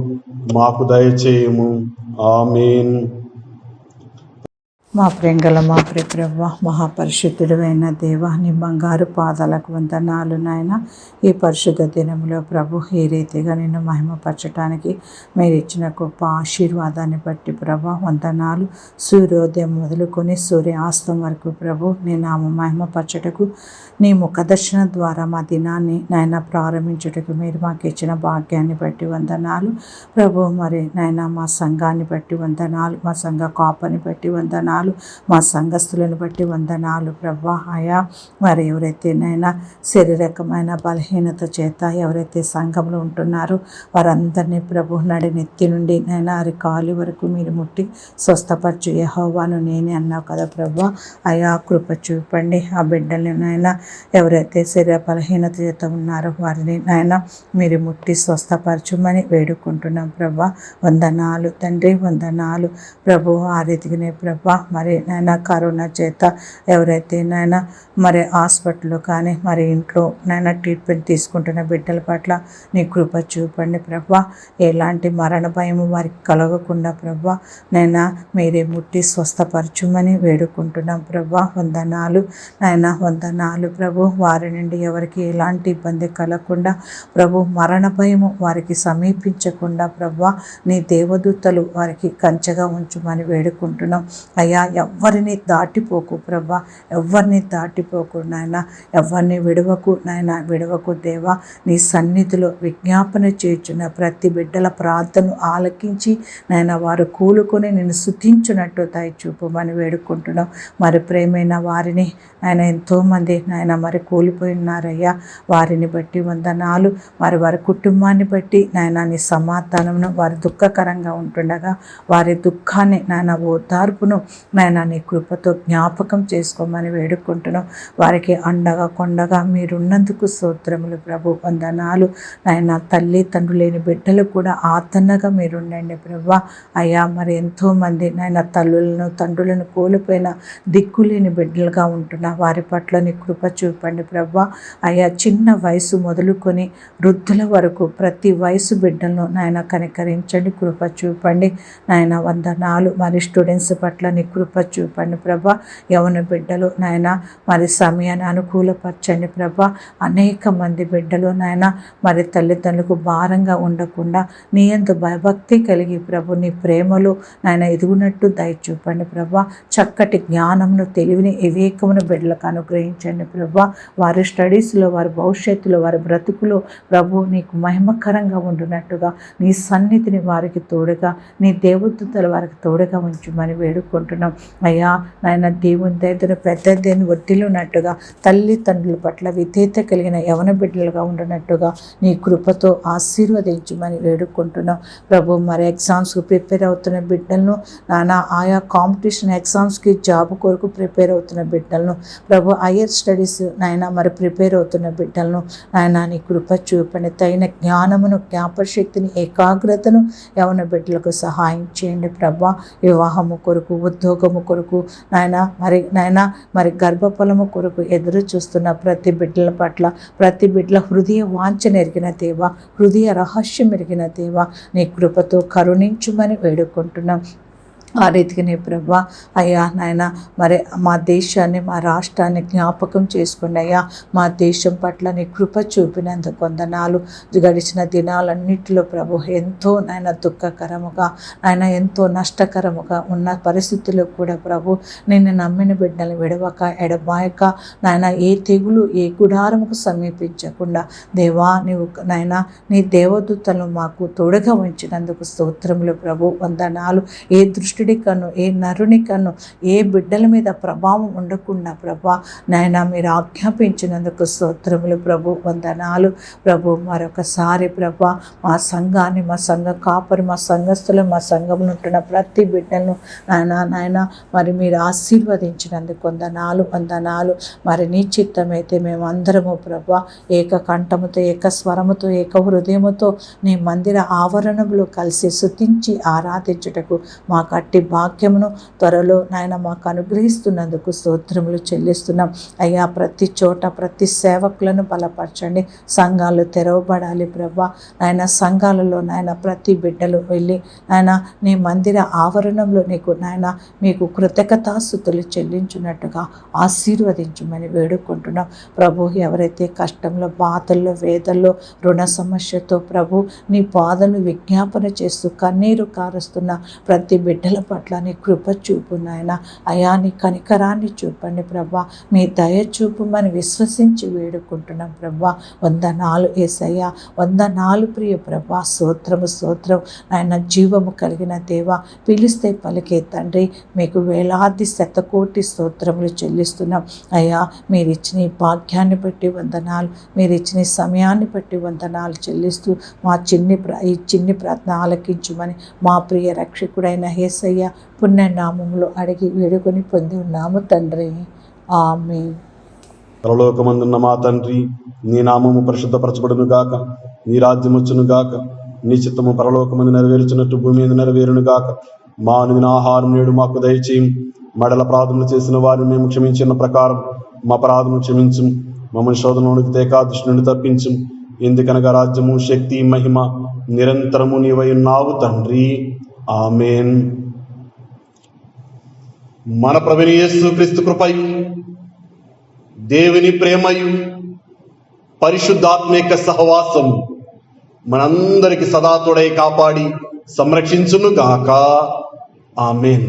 మాకు దయచేయము. ఆమేన్. మా ప్రేంగల మా ప్రియప్రభ, మహాపరిశుద్ధుడైన దేవ, నీ బంగారు పాదాలకు వందనాలు నాయన. ఈ పరిశుద్ధ దినంలో ప్రభు ఈ రీతిగా నిన్ను మహిమపరచడానికి మీరు ఇచ్చిన గొప్ప ఆశీర్వాదాన్ని బట్టి ప్రభ వందనాలు. సూర్యోదయం మొదలుకొని సూర్యాస్తం వరకు ప్రభు నీ నామ మహిమపరచటకు, నీ ముఖదర్శనం ద్వారా మా దినాన్ని నాయన ప్రారంభించుటకు మీరు మాకు ఇచ్చిన భాగ్యాన్ని బట్టి వందనాలు ప్రభు. మరి నాయన మా సంఘాన్ని బట్టి వందనాలు, మా సంఘ కాపని బట్టి వందనాలు, మా సంఘస్థులను బట్టి వందనాలు ప్రభా. ఆయా మరి ఎవరైతే నైనా శారీరకమైన బలహీనత చేత ఎవరైతే సంఘంలో ఉంటున్నారో వారందరినీ ప్రభు నడినెత్తి నుండి నైనా అరికాలి వరకు మీరు ముట్టి స్వస్థపరచు యెహోవాను నేనే అన్నావు కదా ప్రభా. ఆయా కృప చూపండి. ఆ బిడ్డల్ని నాయన ఎవరైతే శరీర బలహీనత చేత ఉన్నారో వారిని నాయన మీరు ముట్టి స్వస్థపరచుమని వేడుకుంటున్నాం ప్రభా. వందనాలు తండ్రి, వందనాలు ప్రభు. ఆ రీతిగానే ప్రభా మరి నాయన కరోనా చేత ఎవరైతే నాయన మరి హాస్పిటల్లో కానీ మరి ఇంట్లో నాయన ట్రీట్మెంట్ తీసుకుంటున్న బిడ్డల పట్ల నీ కృప చూపండి ప్రభా. ఎలాంటి మరణ భయం వారికి కలగకుండా ప్రభా నాయన మీరే ముట్టి స్వస్థపరచుమని వేడుకుంటున్నాం ప్రభా. వందనాలు నాయన, వందనాలు ప్రభు. వారి నుండి ఎవరికి ఎలాంటి ఇబ్బంది కలగకుండా ప్రభు, మరణ భయము వారికి సమీపించకుండా ప్రభా నీ దేవదూతలు వారికి కంచెగా ఉంచుమని వేడుకుంటున్నాం అయ్యా. ఎవ్వరిని దాటిపోకు ప్రభా, ఎవ్వరిని దాటిపోకు నాయన, ఎవరిని విడవకు నాయన, విడవకు దేవా. నీ సన్నిధిలో విజ్ఞాపన చేయుచున్న ప్రతి బిడ్డల ప్రార్థన ఆలకించి నాయన వారు కూలుకొని నిన్ను స్తుతించున్నట్టు దయచూపమని వేడుకుంటున్నాం. మరి ప్రేమైన వారిని ఆయన ఎంతోమంది నాయన మరి కూలిపోయినారయ్యా, వారిని బట్టి వందనాలు. మరి వారి కుటుంబాన్ని బట్టి నాయన నీ సమాధానమును, వారి దుఃఖకరంగా ఉంటుండగా వారి దుఃఖాన్ని నాయన ఓదార్పును నాయన నీ కృపతో జ్ఞాపకం చేసుకోమని వేడుకుంటున్నాం. వారికి అండగా కొండగా మీరున్నందుకు స్తోత్రములు ప్రభు. వందనాలు నాయన. తల్లి తండ్రులు లేని బిడ్డలు కూడా ఆదరణగా మీరుండండి ప్రభా. అయ్యా మరి ఎంతోమంది నాయన తల్లులను తండ్రులను కోల్పోయిన దిక్కులేని బిడ్డలుగా ఉంటున్న వారి పట్ల నీ కృప చూపండి ప్రభా. అయ్యా చిన్న వయసు మొదలుకొని వృద్ధుల వరకు ప్రతి వయసు బిడ్డలను నాయన కనికరించండి, కృప చూపండి నాయన. వందనాలు. మరి స్టూడెంట్స్ పట్ల నీ కృప చూపండి ప్రభా. యవన బిడ్డలు నాయన మరి సమయాన్ని అనుకూలపరచండి ప్రభా. అనేక మంది బిడ్డలు నాయన మరి తల్లిదండ్రులకు భారంగా ఉండకుండా నీ యందు భయభక్తి కలిగి ప్రభు నీ ప్రేమలో నాయన ఎదుగునట్టు దయచూపండి ప్రభా. చక్కటి జ్ఞానమును, తెలివిని, వివేకమును బిడ్డలకు అనుగ్రహించండి ప్రభా. వారి స్టడీస్లో, వారి భవిష్యత్తులో, వారి బ్రతుకులో ప్రభు నీకు మహిమకరంగా ఉండునట్టుగా నీ సన్నిధిని వారికి తోడుగా, నీ దేవదూతలు వారికి తోడుగా ఉంచుమని వేడుకుంటున్నాం వేడుకుంటున్నాం. అయ్యా నాయన దేవుని దయతో పెద్దదేని ఒట్టిలున్నట్టుగా తల్లిదండ్రుల పట్ల విధేయత కలిగిన యవన బిడ్డలుగా ఉండనట్టుగా నీ కృపతో ఆశీర్వదించమని వేడుకుంటున్నాం ప్రభు. మరి ఎగ్జామ్స్కి ప్రిపేర్ అవుతున్న బిడ్డలను నానా ఆయా కాంపిటీషన్ ఎగ్జామ్స్కి జాబ్ కొరకు ప్రిపేర్ అవుతున్న బిడ్డలను ప్రభు, హైయర్ స్టడీస్ నాయన మరి ప్రిపేర్ అవుతున్న బిడ్డలను నాయన నీ కృప చూపని తగిన జ్ఞానమును, జ్ఞాపశక్తిని, ఏకాగ్రతను యవన బిడ్డలకు సహాయం చేయండి ప్రభా. వివాహము కొరకు, ఉద్యోగము కొరకు నాయన మరి గర్భఫలము కొరకు ఎదురు చూస్తున్న ప్రతి బిడ్డల పట్ల, ప్రతి బిడ్డల హృదయ వాంఛన ఎరిగిన దేవా, హృదయ రహస్యం ఎరిగిన దేవా, నీ కృపతో కరుణించుమని వేడుకుంటున్నాం. ఆ రీతిగానే ప్రభా అయ్యా నాయన మరి మా దేశాన్ని, మా రాష్ట్రాన్ని జ్ఞాపకం చేసుకోండి అయ్యా. మా దేశం పట్ల నీ కృప చూపినందుకు వందనాలు. గడిచిన దినాలన్నింటిలో ప్రభు ఎంతో నాయన దుఃఖకరముగా, ఆయన ఎంతో నష్టకరముగా ఉన్న పరిస్థితుల్లో కూడా ప్రభు నిన్ను నమ్మిన బిడ్డలు విడవక ఎడబాయక నాయన ఏ తెగులు ఏ గుడారముకు సమీపించకుండా దేవా నీవు నాయన నీ దేవదూతలను మాకు తోడుగా ఉంచినందుకు స్తోత్రములు ప్రభు. వందనాలు. ఏ దృష్టి కన్ను, ఏ నరుని కన్ను, ఏ బిడ్డల మీద ప్రభావం ఉండకుండా ప్రభా నాయన మీరు ఆజ్ఞాపించినందుకు స్తోత్రములు ప్రభు. వందనాలు ప్రభు. మరొకసారి ప్రభా మా సంఘాన్ని, మా సంఘ కాపరి, మా సంఘస్థులు, మా సంఘంలో ఉంటున్న ప్రతి బిడ్డలను నాయన మరి మీరు ఆశీర్వదించినందుకు వందనాలు. మరి నీ చిత్తమైతే మేమందరము ప్రభా ఏక కంఠముతో, ఏక స్వరముతో, ఏక హృదయముతో నీ మందిర ఆవరణంలో కలిసి స్తుతించి ఆరాధించుటకు మా కట్టి భాగ్యమును త్వరలో నాయన మాకు అనుగ్రహిస్తున్నందుకు స్తోత్రములు చెల్లిస్తున్నాం అయ్యా. ప్రతి చోట ప్రతి సేవకులను బలపరచండి. సంఘాలు తెరవబడాలి ప్రభా నాయన. సంఘాలలో నాయన ప్రతి బిడ్డలు వెళ్ళి నాయన నీ మందిర ఆవరణంలో నాయన మీకు కృతజ్ఞతాస్తుతులు చెల్లించున్నట్టుగా ఆశీర్వదించమని వేడుకుంటున్నాం ప్రభు. ఎవరైతే కష్టంలో, బాధల్లో, వేదల్లో, రుణ సమస్యతో ప్రభు నీ పాదలు విజ్ఞాపన చేస్తూ కన్నీరు కారుస్తున్న ప్రతి బిడ్డల పట్ల నీ కృప చూపు నాయన. అయా నీ కనికరాన్ని చూపండి ప్రభా. మీ దయ చూపమని విశ్వసించి వేడుకుంటున్నాం ప్రభా. వందనాలు యేసయ్యా, వందనాలు ప్రియ ప్రభా. స్తోత్రం ఆయన జీవము కలిగిన దేవా, పిలిస్తే పలికే తండ్రి, మీకు వేలాది శతకోటి స్తోత్రములు చెల్లిస్తున్నాం అయ్యా. మీరు ఇచ్చిన ఈ భాగ్యాన్ని బట్టి వందనాలు, మీరు ఇచ్చిన ఈ సమయాన్ని బట్టి వందనాలు చెల్లిస్తూ మా ఈ చిన్ని ప్రార్థన ఆలకించుమని మా ప్రియ రక్షకుడైన యేసయ్య పుణ్యనామములో అడిగి వేడుకొని పొంది ఉన్నాము తండ్రి. ఆమేన్. పరలోకమందున్న మా తండ్రి, నీ నామము పరిశుద్ధపరచబడును గాక, నీ రాజ్యం వచ్చును గాక, నీ చిత్తము పరలోకమందు నెరవేర్చినట్టు భూమి మీద నెరవేరును గాక. మా అనుదిన ఆహారం నేడు మాకు దయచేయం. మడల ప్రార్థనలు చేసిన వారిని మేము క్షమించిన ప్రకారం మా అపరాధములు క్షమించు. మమ్మల్ని శోధనలోనికి తేకాదృష్టి నుండి తప్పించు. ఎందుకనగా రాజ్యము, శక్తి, మహిమ నిరంతరము నీవై ఉన్నావు తండ్రి. ఆమేన్. మన ప్రభువైన యేసుక్రీస్తు కృపయు, దేవుని ప్రేమయు, పరిశుద్ధాత్మ యొక్క సహవాసం మనందరికి సదా తోడై కాపాడి సంరక్షించును గాక. ఆమేన్.